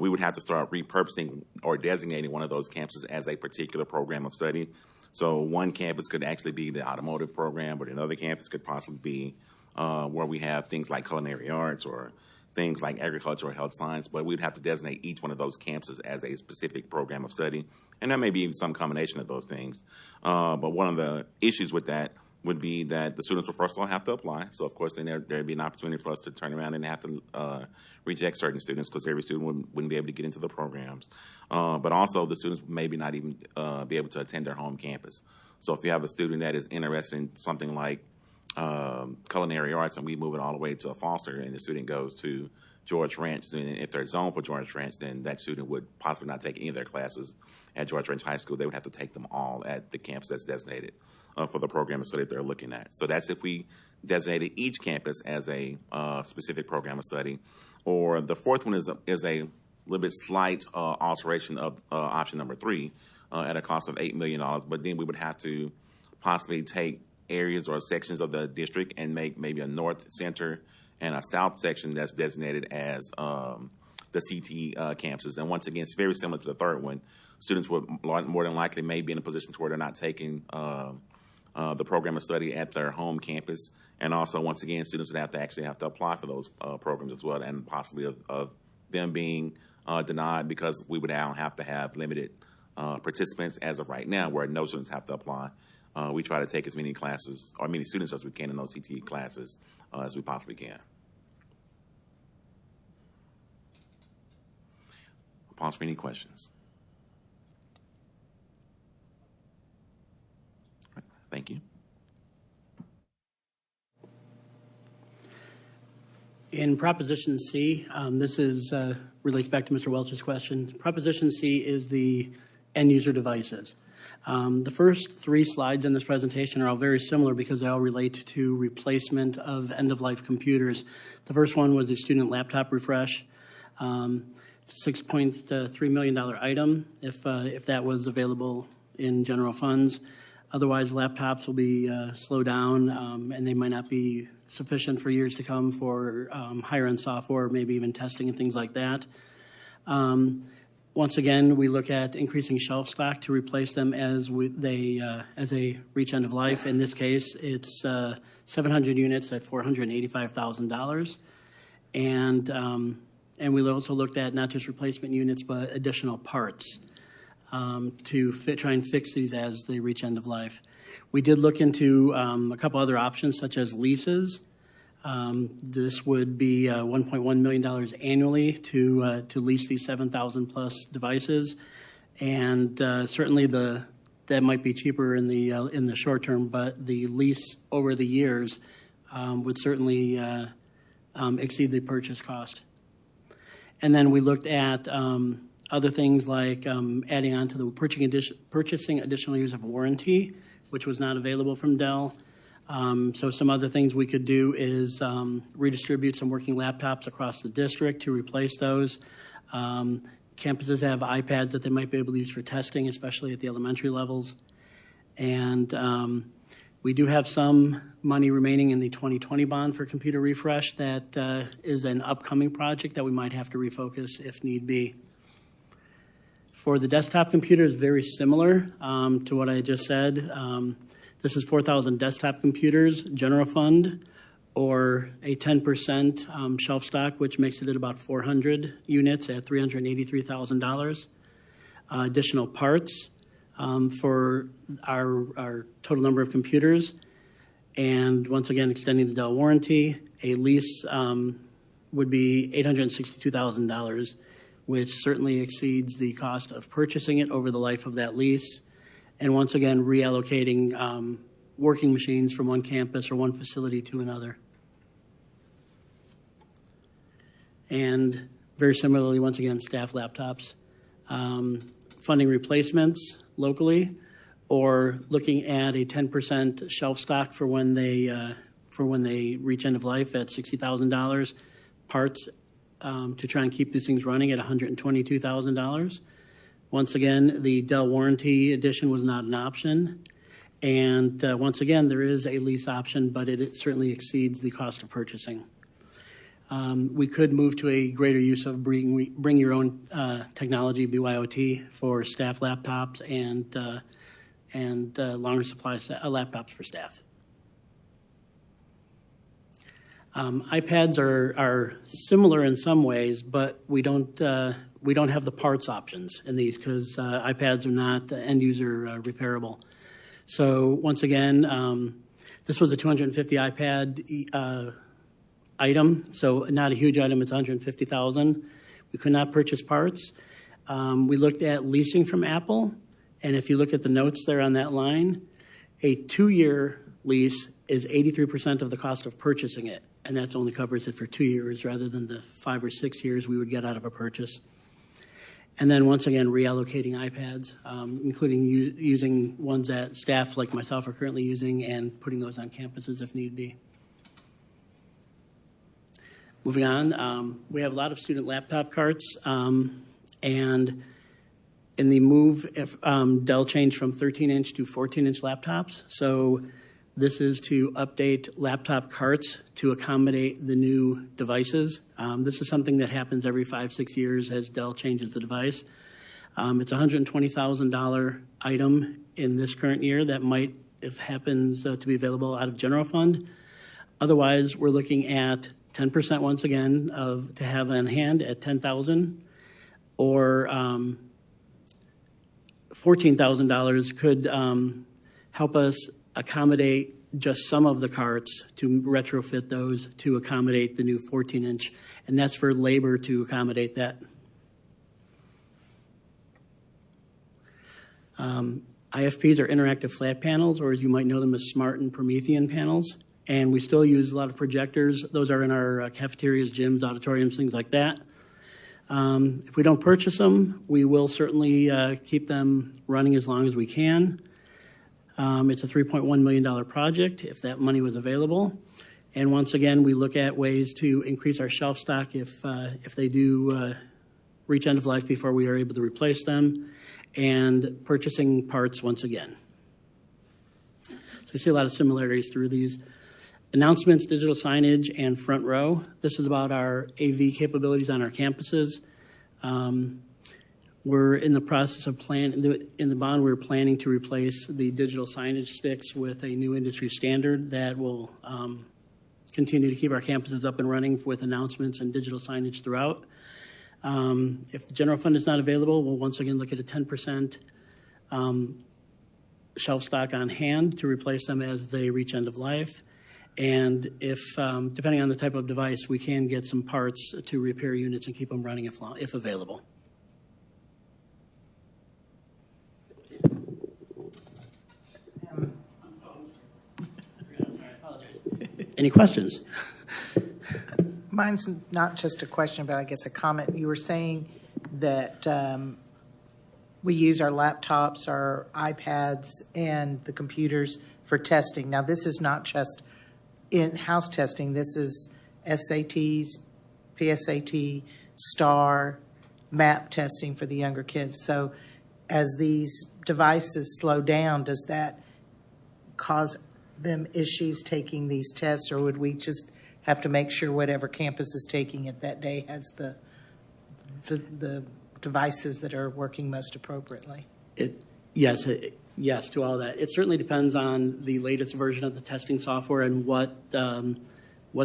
we would have to start repurposing or designating one of those campuses as a particular program of study. So one campus could actually be the automotive program, but another campus could possibly be where we have things like culinary arts or things like agriculture or health science, but we'd have to designate each one of those campuses as a specific program of study. And there may be even some combination of those things. But one of the issues with that would be that the students will first of all have to apply. So of course, then there'd be an opportunity for us to turn around and have to reject certain students, because every student wouldn't be able to get into the programs. But also the students maybe not even be able to attend their home campus. So if you have a student that is interested in something like culinary arts, and we move it all the way to a Foster, and the student goes to George Ranch, then if they're zoned for George Ranch, then that student would possibly not take any of their classes at George Ranch High School. They would have to take them all at the campus that's designated for the program of study that they're looking at. So that's if we designated each campus as a specific program of study. Or the fourth one is a little bit slight alteration of option number 3 at a cost of $8 million, but then we would have to possibly take areas or sections of the district and make maybe a north center and a south section that's designated as the CTE campuses. And once again, it's very similar to the third one. Students would more than likely may be in a position to where they're not taking the program of study at their home campus. And also, once again, students would actually have to apply for those programs as well, and possibly of them being denied, because we would now have to have limited participants as of right now, where no students have to apply. We try to take as many classes or many students as we can in those CTE classes as we possibly can. I'll pause for any questions. All right, thank you. In Proposition C, this is relates back to Mr. Welch's question. Proposition C is the end user devices. The first 3 slides in this presentation are all very similar because they all relate to replacement of end-of-life computers. The first one was the student laptop refresh. It's a $6.3 million item if that was available in general funds. Otherwise, laptops will be slowed down, and they might not be sufficient for years to come for higher-end software, maybe even testing and things like that. Once again, we look at increasing shelf stock to replace them as they reach end of life. In this case, it's 700 units at $485,000, and we also looked at not just replacement units but additional parts. to try and fix these as they reach end of life. We did look into a couple other options, such as leases. This would be $1.1 million annually to lease these 7,000 plus devices, and certainly that might be cheaper in the short term, but the lease over the years would certainly exceed the purchase cost. And then we looked at other things like adding on to the purchasing additional years of warranty, which was not available from Dell. So some other things we could do is redistribute some working laptops across the district to replace those. Campuses have iPads that they might be able to use for testing, especially at the elementary levels. And we do have some money remaining in the 2020 bond for computer refresh that is an upcoming project that we might have to refocus if need be. For the desktop computers, very similar to what I just said. This is 4,000 desktop computers, general fund, or a 10% shelf stock, which makes it at about 400 units at $383,000. Additional parts for our total number of computers. And once again, extending the Dell warranty. A lease would be $862,000, which certainly exceeds the cost of purchasing it over the life of that lease. And once again, reallocating working machines from one campus or one facility to another. And very similarly, once again, staff laptops. Funding replacements locally, or looking at a 10% shelf stock for when they reach end of life at $60,000. Parts to try and keep these things running at $122,000. Once again, the Dell warranty edition was not an option. And once again, there is a lease option, but it certainly exceeds the cost of purchasing. We could move to a greater use of bring your own technology, BYOT, for staff laptops and longer supply laptops for staff. iPads are similar in some ways, but we don't have the parts options in these because iPads are not end user repairable. So once again, this was a 250 iPad item, so not a huge item. It's $150,000. We could not purchase parts. We looked at leasing from Apple, and if you look at the notes there on that line, a 2-year lease is 83% of the cost of purchasing it, and that only covers it for 2 years rather than the 5 or 6 years we would get out of a purchase. And then once again, reallocating iPads, including using ones that staff like myself are currently using and putting those on campuses if need be. Moving on, we have a lot of student laptop carts, and in the move, Dell changed from 13-inch to 14-inch laptops. So this is to update laptop carts to accommodate the new devices. This is something that happens every 5-6 years as Dell changes the device. It's a $120,000 item in this current year that might, if happens to be available out of general fund. Otherwise, we're looking at 10% once again to have on hand at $10,000, or $14,000 could help us accommodate just some of the carts to retrofit those to accommodate the new 14-inch, and that's for labor to accommodate that. IFPs are interactive flat panels, or as you might know them as Smart and Promethean panels. And we still use a lot of projectors. Those are in our cafeterias, gyms, auditoriums, things like that. If we don't purchase them, we will certainly keep them running as long as we can. It's a $3.1 million project if that money was available. And once again, we look at ways to increase our shelf stock if they do reach end of life before we are able to replace them, and purchasing parts once again. So you see a lot of similarities through these. Announcements, digital signage, and front row. This is about our AV capabilities on our campuses. We're in the process of in the bond, we're planning to replace the digital signage sticks with a new industry standard that will continue to keep our campuses up and running with announcements and digital signage throughout. If the general fund is not available, we'll once again look at a 10% shelf stock on hand to replace them as they reach end of life. And if, depending on the type of device, we can get some parts to repair units and keep them running if available. Any questions? Mine's not just a question, but I guess a comment. You were saying that we use our laptops, our iPads, and the computers for testing. Now, this is not just in-house testing. This is SATs, PSAT, STAR, MAP testing for the younger kids. So as these devices slow down, does that cause them issues taking these tests, or would we just have to make sure whatever campus is taking it that day has the devices that are working most appropriately? Yes to all that. It certainly depends on the latest version of the testing software and what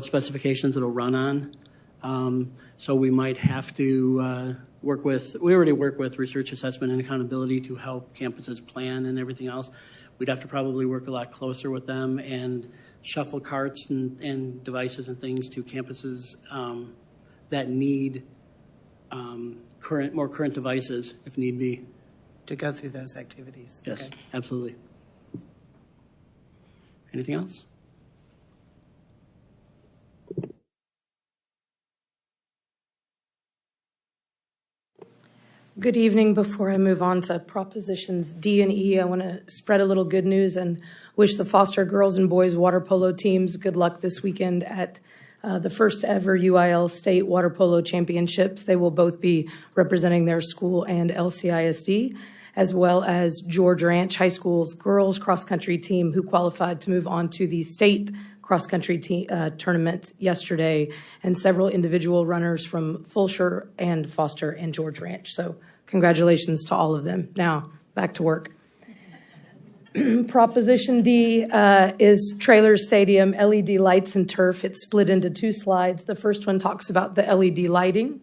specifications it'll run on. So we might have to we already work with research assessment and accountability to help campuses plan and everything else. We'd have to probably work a lot closer with them and shuffle carts and devices and things to campuses that need more current devices if need be. To go through those activities. Yes, okay. Absolutely. Anything else? Good evening. Before I move on to propositions D and E, I want to spread a little good news and wish the Foster girls and boys water polo teams good luck this weekend at the first ever UIL State Water Polo Championships. They will both be representing their school and LCISD, as well as George Ranch High School's girls cross-country team who qualified to move on to the state cross-country tournament yesterday, and several individual runners from Fulshire and Foster and George Ranch. So congratulations to all of them. Now, back to work. Proposition D is Trailer Stadium LED lights and turf. It's split into two slides. The first one talks about the LED lighting.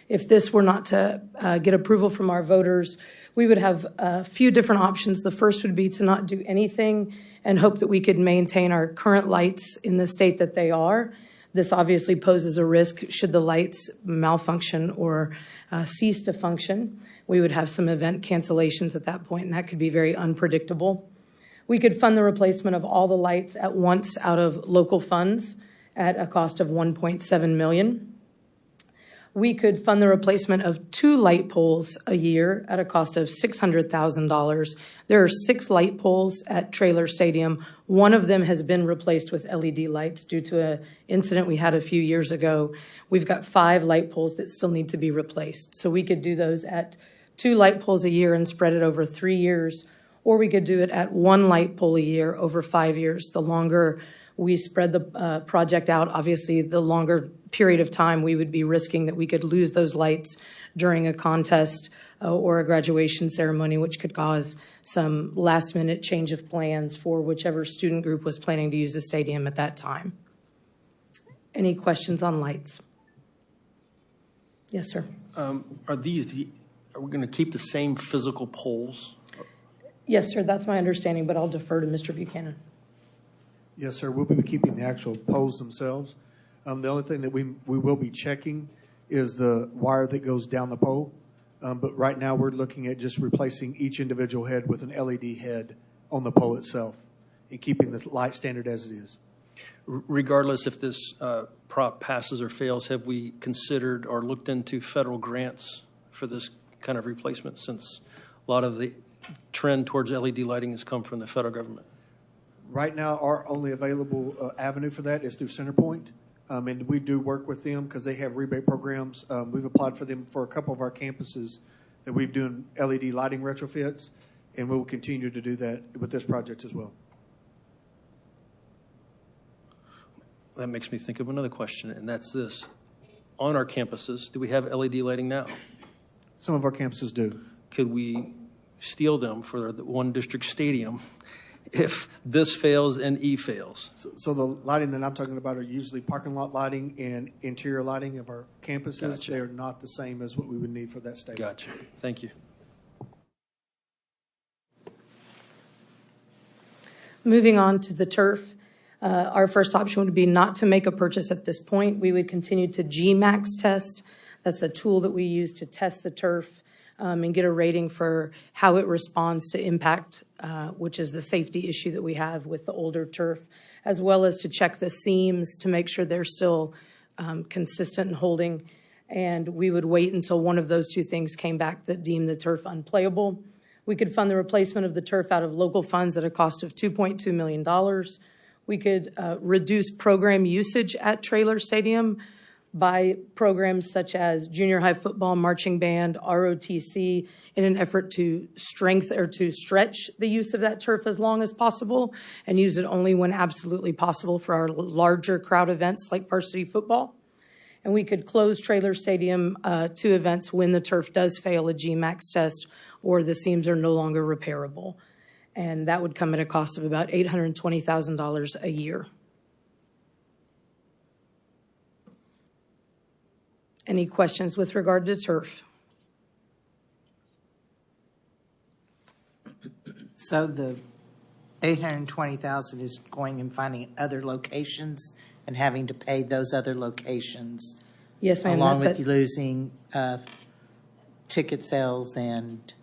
If this were not to get approval from our voters, we would have a few different options. The first would be to not do anything and hope that we could maintain our current lights in the state that they are. This obviously poses a risk should the lights malfunction or cease to function. We would have some event cancellations at that point, and that could be very unpredictable. We could fund the replacement of all the lights at once out of local funds at a cost of $1.7 million. We could fund the replacement of 2 light poles a year at a cost of $600,000. There are 6 light poles at Trailer Stadium. One of them has been replaced with LED lights due to an incident we had a few years ago. We've got 5 light poles that still need to be replaced. So we could do those at 2 light poles a year and spread it over 3 years, or we could do it at 1 light pole a year over 5 years. The longer we spread the project out, obviously, the longer period of time we would be risking that we could lose those lights during a contest or a graduation ceremony, which could cause some last-minute change of plans for whichever student group was planning to use the stadium at that time. Any questions on lights? Yes, sir. Are we going to keep the same physical poles? Yes, sir. That's my understanding, but I'll defer to Mr. Buchanan. Yes, sir. We'll be keeping the actual poles themselves. The only thing that we will be checking is the wire that goes down the pole. But right now we're looking at just replacing each individual head with an LED head on the pole itself and keeping the light standard as it is. Regardless if this prop passes or fails, have we considered or looked into federal grants for this kind of replacement, since a lot of the trend towards LED lighting has come from the federal government? Right now, our only available avenue for that is through CenterPoint, and we do work with them because they have rebate programs. We've applied for them for a couple of our campuses that we've doing LED lighting retrofits, and we will continue to do that with this project as well. That makes me think of another question, and that's this. On our campuses, do we have LED lighting now? Some of our campuses do. Could we steal them for the one district stadium if this fails and E fails. So the lighting that I'm talking about are usually parking lot lighting and interior lighting of our campuses. Gotcha. They are not the same as what we would need for that stadium. Gotcha. Thank you. Moving on to the turf, our first option would be not to make a purchase at this point. We would continue to GMAX test. That's a tool that we use to test the turf and get a rating for how it responds to impact, which is the safety issue that we have with the older turf, as well as to check the seams to make sure they're still consistent and holding. And we would wait until one of those two things came back that deemed the turf unplayable. We could fund the replacement of the turf out of local funds at a cost of $2.2 million. We could reduce program usage at Traylor Stadium by programs such as junior high football, marching band, ROTC, in an effort to strengthen or to stretch the use of that turf as long as possible and use it only when absolutely possible for our larger crowd events like varsity football. And we could close Traylor Stadium to events when the turf does fail a GMAX test or the seams are no longer repairable. And that would come at a cost of about $820,000 a year. Any questions with regard to turf? So the $820,000 is going and finding other locations and having to pay those other locations. Yes, ma'am. Along that's with it. losing ticket sales and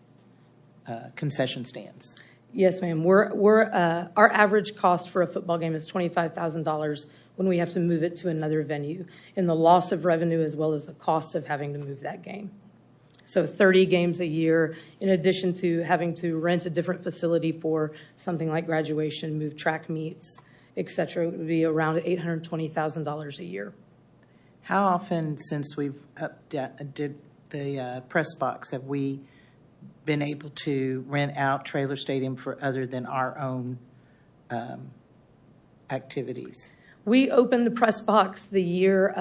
concession stands. Yes, ma'am. Our average cost for a football game is $25,000 when we have to move it to another venue, and the loss of revenue as well as the cost of having to move that game. So 30 games a year, in addition to having to rent a different facility for something like graduation, move track meets, et cetera, it would be around $820,000 a year. How often since we've did the press box have we been able to rent out Traylor Stadium for other than our own activities? We opened the press box the year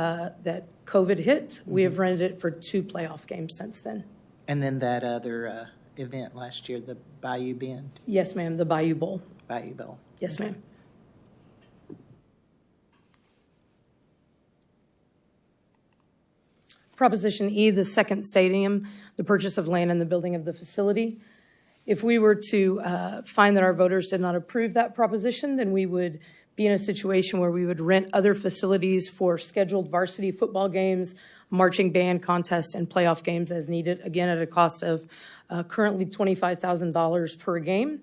that COVID hit. We have rented it for 2 playoff games since then. And then that other event last year, the Bayou Bend? Yes, ma'am, the Bayou Bowl. Bayou Bowl. Yes, ma'am. Proposition E, the second stadium, the purchase of land and the building of the facility. If we were to find that our voters did not approve that proposition, then we would be in a situation where we would rent other facilities for scheduled varsity football games, marching band contests, and playoff games as needed, again at a cost of currently $25,000 per game.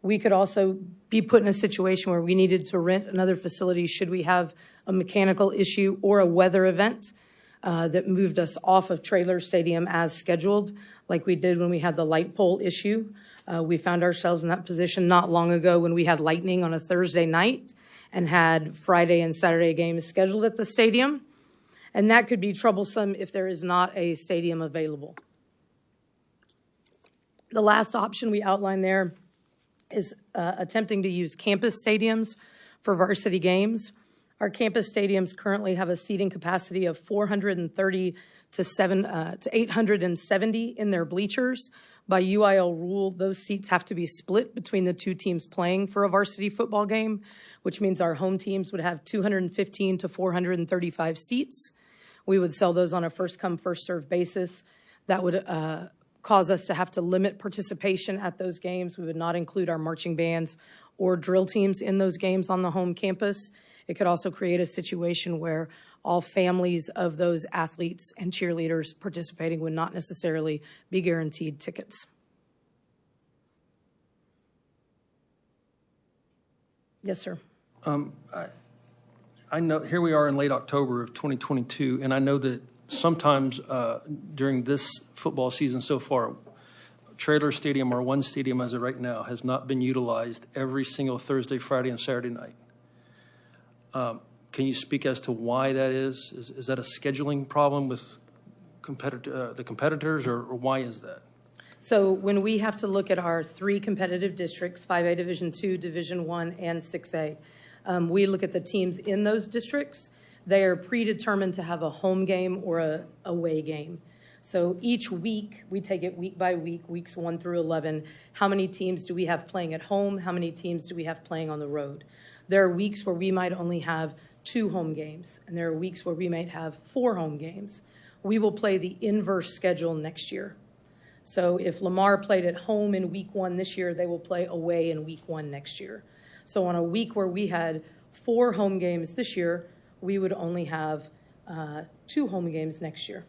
We could also be put in a situation where we needed to rent another facility should we have a mechanical issue or a weather event that moved us off of Traylor Stadium as scheduled, like we did when we had the light pole issue. We found ourselves in that position not long ago when we had lightning on a Thursday night and had Friday and Saturday games scheduled at the stadium. And that could be troublesome if there is not a stadium available. The last option we outlined there is attempting to use campus stadiums for varsity games. Our campus stadiums currently have a seating capacity of 430 to 870 in their bleachers. By UIL rule, those seats have to be split between the 2 teams playing for a varsity football game, which means our home teams would have 215 to 435 seats. We would sell those on a first-come, first-served basis. That would cause us to have to limit participation at those games. We would not include our marching bands or drill teams in those games on the home campus. It could also create a situation where all families of those athletes and cheerleaders participating would not necessarily be guaranteed tickets. Yes, sir. I know here we are in late October of 2022, and I know that sometimes during this football season so far, Traylor Stadium, our one stadium as of right now, has not been utilized every single Thursday, Friday, and Saturday night. Can you speak as to why that is? Is that a scheduling problem with the competitors, or why is that? So when we have to look at our 3 competitive districts, 5A Division II, Division I, and 6A, we look at the teams in those districts. They are predetermined to have a home game or a away game. So each week, we take it week by week, weeks 1 through 11. How many teams do we have playing at home? How many teams do we have playing on the road? There are weeks where we might only have 2 home games, and there are weeks where we might have 4 home games. We will play the inverse schedule next year. So if Lamar played at home in week 1 this year, they will play away in week 1 next year. So on a week where we had 4 home games this year, we would only have 2 home games next year.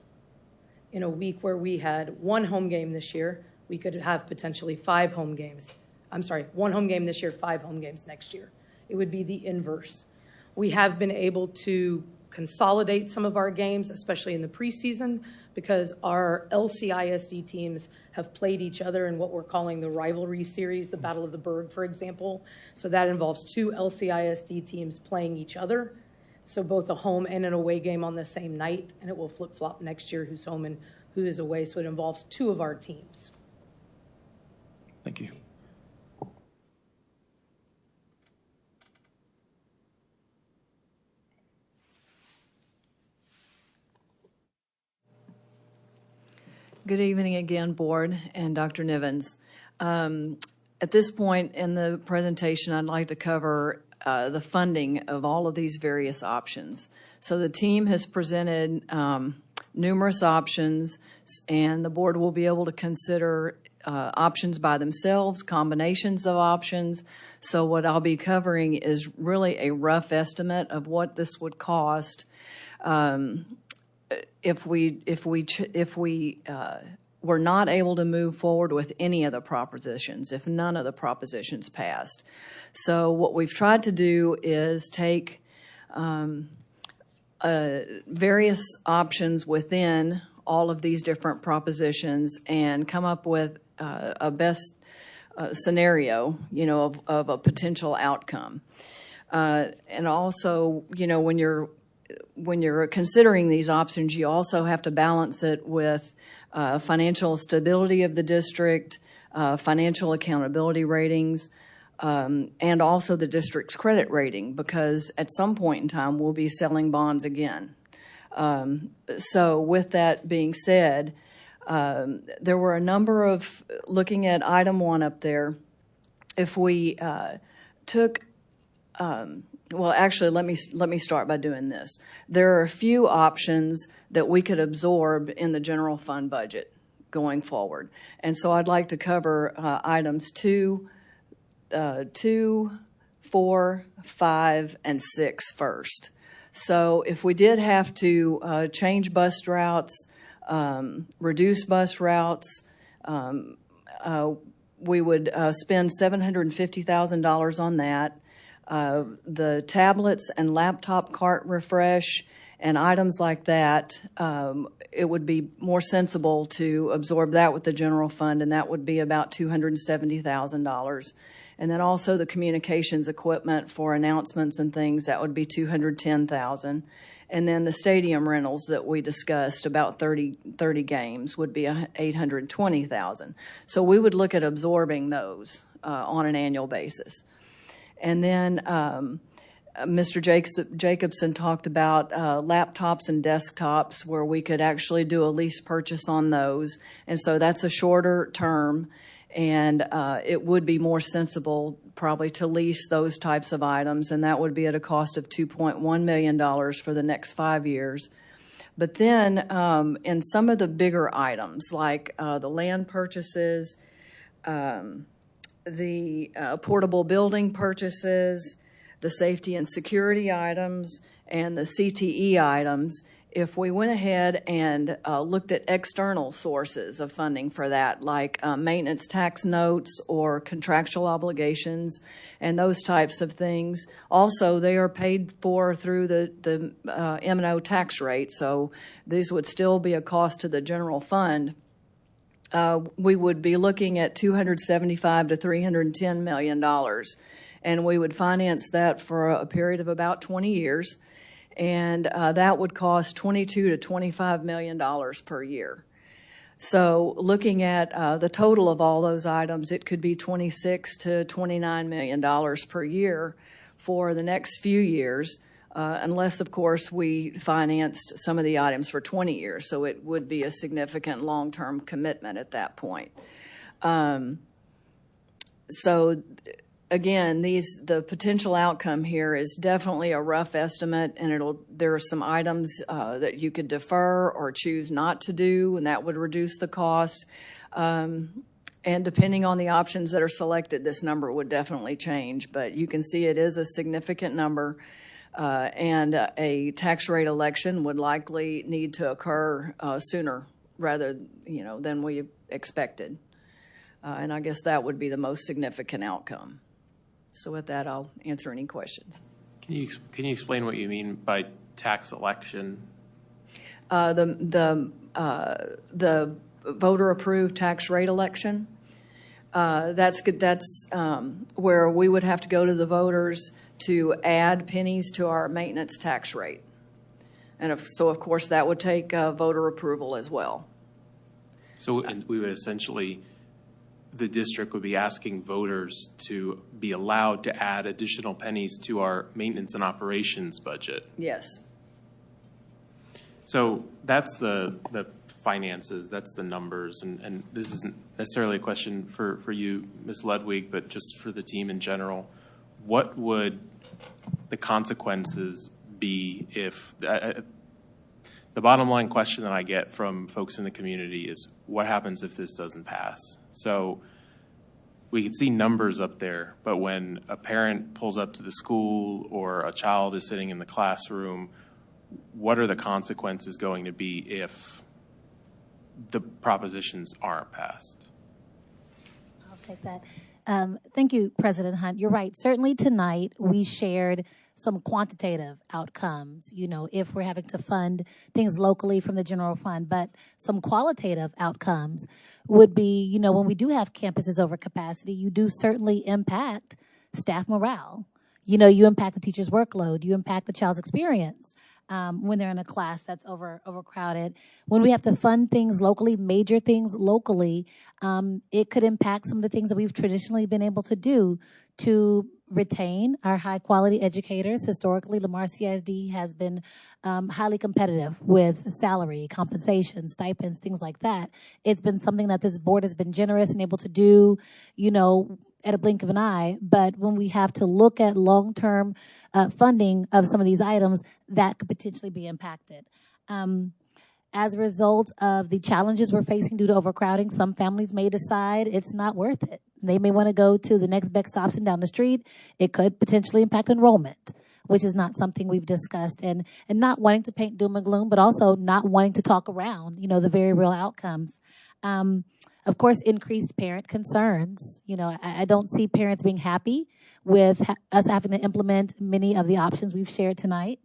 In a week where we had 1 home game this year, we could have potentially 5 home games. I'm sorry, 1 home game this year, 5 home games next year. It would be the inverse. We have been able to consolidate some of our games, especially in the preseason, because our LCISD teams have played each other in what we're calling the rivalry series, the Battle of the Berg, for example. So that involves 2 LCISD teams playing each other. So both a home and an away game on the same night, and it will flip-flop next year who's home and who is away. So it involves 2 of our teams. Thank you. Good evening again, Board and Dr. Nivens. At this point in the presentation, I'd like to cover the funding of all of these various options. So the team has presented numerous options, and the Board will be able to consider options by themselves, combinations of options. So what I'll be covering is really a rough estimate of what this would cost if we were not able to move forward with any of the propositions, if none of the propositions passed. So what we've tried to do is take various options within all of these different propositions and come up with a best scenario, of a potential outcome. And also, when you're considering these options, you also have to balance it with financial stability of the district, financial accountability ratings, and also the district's credit rating, because at some point in time, we'll be selling bonds again. So with that being said, there were a number of, looking at item 1 up there, if we took well, actually, let me start by doing this. There are a few options that we could absorb in the general fund budget going forward. And so I'd like to cover items 2, 4, 5, and 6 first. So if we did have to change bus routes, reduce bus routes, we would spend $750,000 on that. The tablets and laptop cart refresh and items like that, it would be more sensible to absorb that with the general fund, and that would be about $270,000. And then also the communications equipment for announcements and things, that would be $210,000. And then the stadium rentals that we discussed, about 30 games, would be $820,000. So we would look at absorbing those on an annual basis. And then Mr. Jacobson talked about laptops and desktops, where we could actually do a lease purchase on those. And so that's a shorter term, and it would be more sensible probably to lease those types of items, and that would be at a cost of $2.1 million for the next 5 years. But then in some of the bigger items, like the land purchases, the portable building purchases, the safety and security items, and the CTE items, if we went ahead and looked at external sources of funding for that, like maintenance tax notes or contractual obligations and those types of things. Also, they are paid for through the M&O tax rate, so these would still be a cost to the general fund. We would be looking at $275 to $310 million, and we would finance that for a period of about 20 years, and that would cost $22 to $25 million per year. So looking at the total of all those items, it could be $26 to $29 million per year for the next few years. unless, of course, we financed some of the items for 20 years. So it would be a significant long-term commitment at that point. So again, the potential outcome here is definitely a rough estimate, and there are some items that you could defer or choose not to do, and that would reduce the cost. And depending on the options that are selected, this number would definitely change. But you can see it is a significant number, and a tax rate election would likely need to occur sooner rather than we expected. And I guess that would be the most significant outcome. So with that, I'll answer any questions. Can you explain what you mean by tax election? The voter-approved tax rate election. That's good. That's where we would have to go to the voters to add pennies to our maintenance tax rate, and so of course that would take voter approval as well. So we would essentially, the district would be asking voters to be allowed to add additional pennies to our maintenance and operations budget. Yes. So that's the finances, that's the numbers, and this isn't necessarily a question for you, Ms. Ludwig, but just for the team in general. What would the consequences be if the bottom line question that I get from folks in the community is, what happens if this doesn't pass? So we can see numbers up there, but when a parent pulls up to the school or a child is sitting in the classroom, what are the consequences going to be if the propositions aren't passed? I'll take that. Thank you, President Hunt. You're right. Certainly tonight we shared some quantitative outcomes, if we're having to fund things locally from the general fund, but some qualitative outcomes would be, when we do have campuses over capacity, you do certainly impact staff morale. You impact the teacher's workload, you impact the child's experience. When they're in a class that's overcrowded. When we have to fund things locally, major things locally, it could impact some of the things that we've traditionally been able to do to retain our high-quality educators. Historically, Lamar CISD has been highly competitive with salary, compensation, stipends, things like that. It's been something that this board has been generous and able to do, at a blink of an eye. But when we have to look at long-term funding of some of these items, that could potentially be impacted. As a result of the challenges we're facing due to overcrowding, some families may decide it's not worth it. They may want to go to the next best option down the street. It could potentially impact enrollment, which is not something we've discussed, and not wanting to paint doom and gloom, but also not wanting to talk around, the very real outcomes. Of course, increased parent concerns. I don't see parents being happy with us having to implement many of the options we've shared tonight.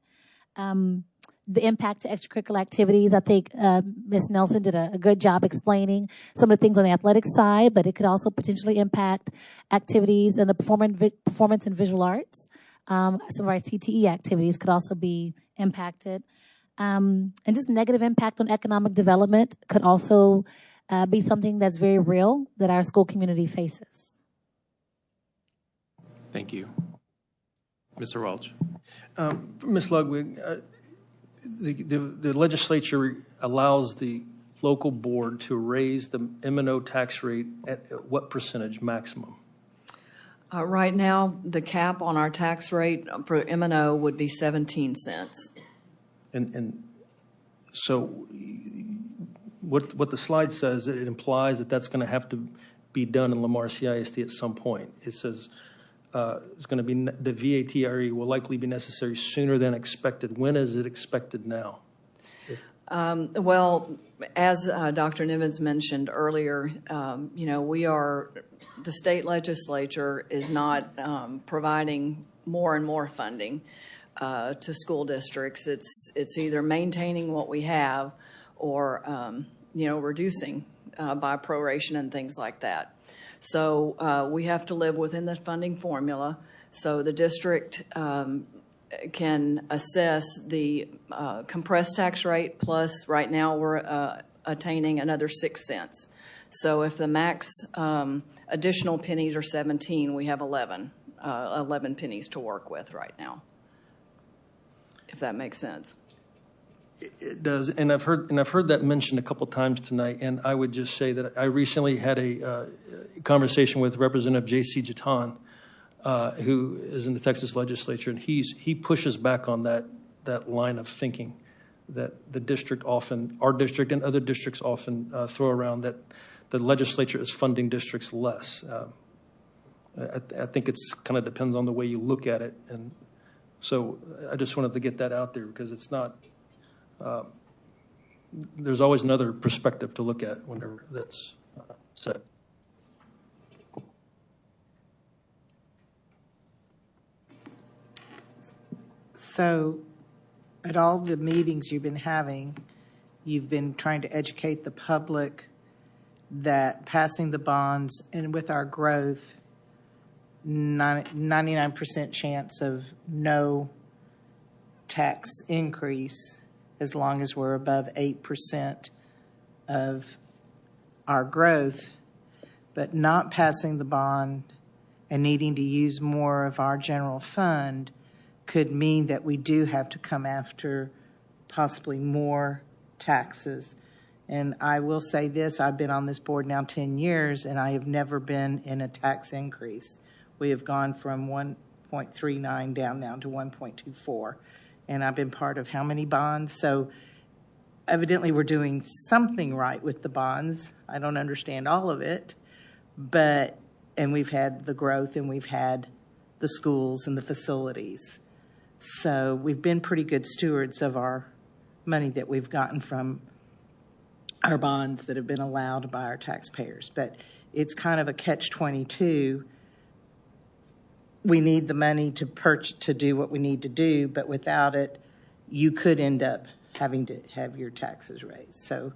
The impact to extracurricular activities, I think Ms. Nelson did a good job explaining some of the things on the athletic side, but it could also potentially impact activities in the performance and visual arts. Some of our CTE activities could also be impacted. And just negative impact on economic development could also be something that's very real that our school community faces. Thank you. Mr. Welch. Ms. Ludwig, the legislature allows the local board to raise the M&O tax rate at what percentage maximum? Right now, the cap on our tax rate for M&O would be 17 cents. And so what the slide says, it implies that that's going to have to be done in Lamar CISD at some point. It says it's going to be, the VAT area will likely be necessary sooner than expected. When is it expected now? Well, as Dr. Nivens mentioned earlier, the state legislature is not providing more and more funding to school districts. It's either maintaining what we have or, reducing by proration and things like that. So we have to live within the funding formula. So the district can assess the compressed tax rate, plus right now we're attaining another 6 cents. So if the max additional pennies are 17, we have 11 pennies to work with right now. if that makes sense. It does, and I've heard that mentioned a couple times tonight. And I would just say that I recently had a conversation with Representative J.C. Jatan, who is in the Texas legislature, and he pushes back on that line of thinking that the district often, our district and other districts often throw around, that the legislature is funding districts less. I think it's kind of depends on the way you look at it, and so I just wanted to get that out there because it's not. There's always another perspective to look at whenever that's said. So at all the meetings you've been having, you've been trying to educate the public that passing the bonds and with our growth, 99% chance of no tax increase as long as we're above 8% of our growth, but not passing the bond and needing to use more of our general fund could mean that we do have to come after possibly more taxes. And I will say this, I've been on this board now 10 years, and I have never been in a tax increase. We have gone from 1.39 down now to 1.24. And I've been part of how many bonds? So evidently we're doing something right with the bonds. I don't understand all of it, and we've had the growth and we've had the schools and the facilities. So we've been pretty good stewards of our money that we've gotten from our bonds that have been allowed by our taxpayers. But it's kind of a catch-22. We need the money to do what we need to do, but without it, you could end up having to have your taxes raised. So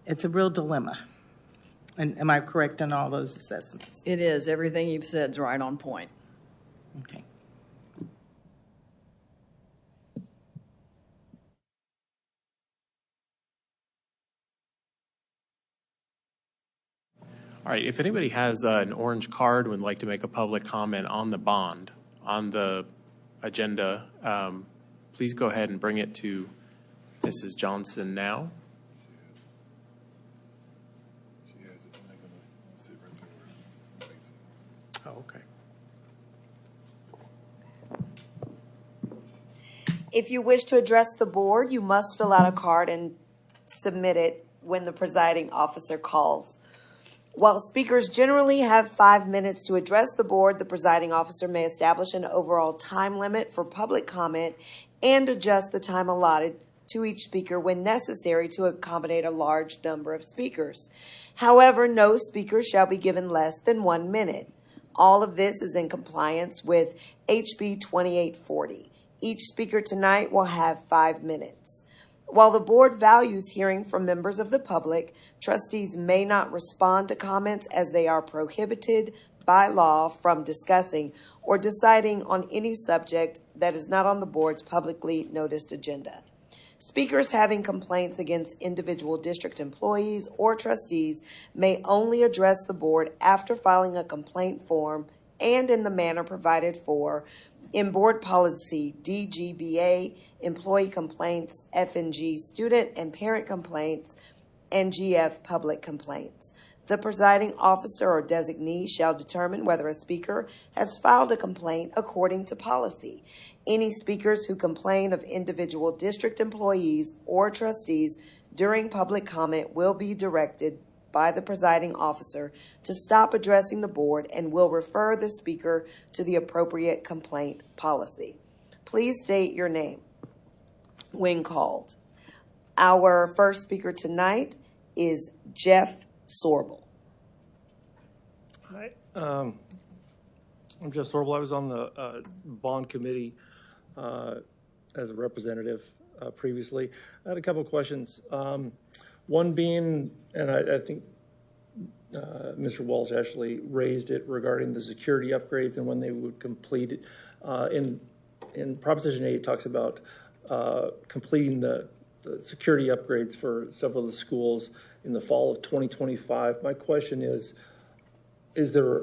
it's a real dilemma. And am I correct in all those assessments? It is. Everything you've said is right on point. Okay. All right, if anybody has an orange card and would like to make a public comment on the bond, on the agenda, please go ahead and bring it to Mrs. Johnson now. Oh, okay. If you wish to address the board, you must fill out a card and submit it when the presiding officer calls. While speakers generally have 5 minutes to address the board, the presiding officer may establish an overall time limit for public comment and adjust the time allotted to each speaker when necessary to accommodate a large number of speakers. However, no speaker shall be given less than 1 minute. All of this is in compliance with HB 2840. Each speaker tonight will have 5 minutes. While the board values hearing from members of the public, trustees may not respond to comments as they are prohibited by law from discussing or deciding on any subject that is not on the board's publicly noticed agenda. Speakers having complaints against individual district employees or trustees may only address the board after filing a complaint form and in the manner provided for in Board Policy DGBA, Employee Complaints, FNG, Student and Parent Complaints, and GF, Public Complaints. The presiding officer or designee shall determine whether a speaker has filed a complaint according to policy. Any speakers who complain of individual district employees or trustees during public comment will be directed by the presiding officer to stop addressing the board and will refer the speaker to the appropriate complaint policy. Please state your name when called. Our first speaker tonight is Jeff Sorbel. Hi, I'm Jeff Sorbel. I was on the bond committee as a representative previously. I had a couple of questions. One being, and I think Mr. Walsh actually raised it regarding the security upgrades and when they would complete it. In Proposition 8, it talks about completing the security upgrades for several of the schools in the fall of 2025. My question is there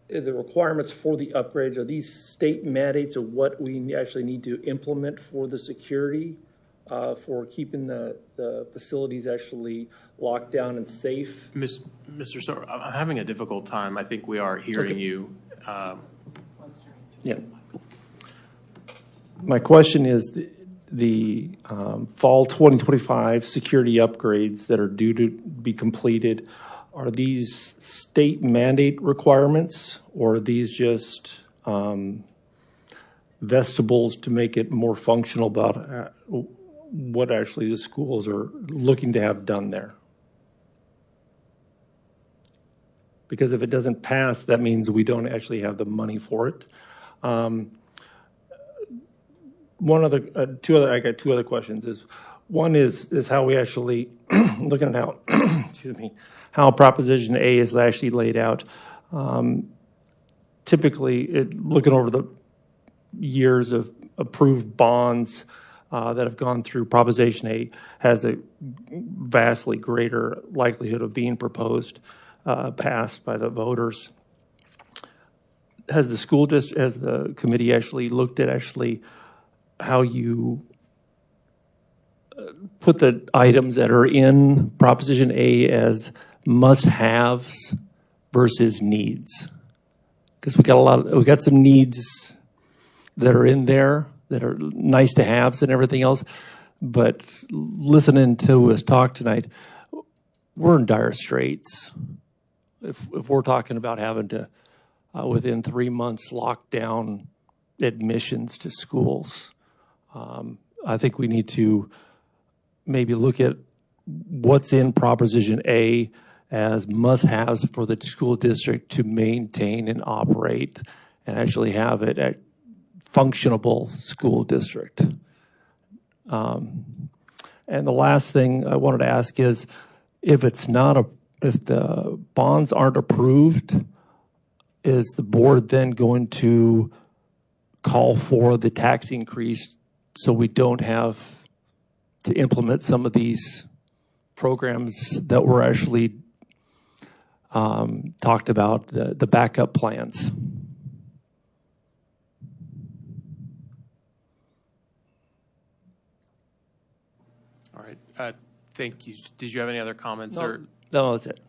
the requirements for the upgrades, are these state mandates of what we actually need to implement for the security, for keeping the facilities actually locked down and safe? Mr. Sor, I'm having a difficult time. I think we are hearing you. Yeah. My question is the fall 2025 security upgrades that are due to be completed, are these state mandate requirements, or are these just vestibles to make it more functional about what actually the schools are looking to have done there? Because if it doesn't pass, that means we don't actually have the money for it. I got two other questions. One is how we actually looking at how excuse me, how Proposition A is actually laid out. Typically, looking over the years of approved bonds that have gone through, Proposition A has a vastly greater likelihood of being proposed, passed by the voters. Has the committee actually looked at how you put the items that are in Proposition A as must-haves versus needs? Because we got some needs that are in there that are nice to haves and everything else. But listening to us talk tonight, we're in dire straits. If we're talking about having to, within 3 months, lock down admissions to schools, I think we need to maybe look at what's in Proposition A as must-haves for the school district to maintain and operate and actually have it a functionable school district. And the last thing I wanted to ask is, if the bonds aren't approved, is the board then going to call for the tax increase so we don't have to implement some of these programs that were actually talked about, the backup plans? All right. Thank you. Did you have any other comments? No, that's it.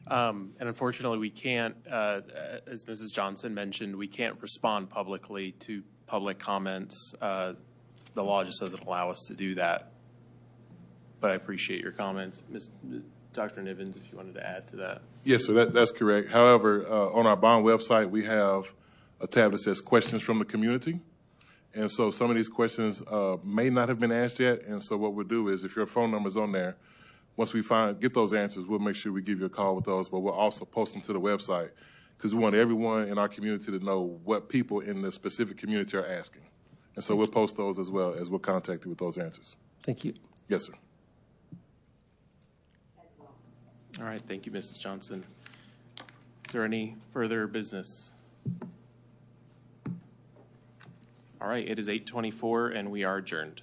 And unfortunately, we can't, as Mrs. Johnson mentioned, we can't respond publicly to public comments. The law just doesn't allow us to do that. But I appreciate your comments. Dr. Nivens, if you wanted to add to that. Yes, sir, that's correct. However, on our bond website, we have a tab that says questions from the community. And so some of these questions may not have been asked yet. And so what we'll do is, if your phone number's on there, once we get those answers, we'll make sure we give you a call with those, but we'll also post them to the website because we want everyone in our community to know what people in the specific community are asking. And so we'll post those as well as we'll contact you with those answers. Thank you. Yes, sir. All right. Thank you, Mrs. Johnson. Is there any further business? All right. It is 8:24 and we are adjourned.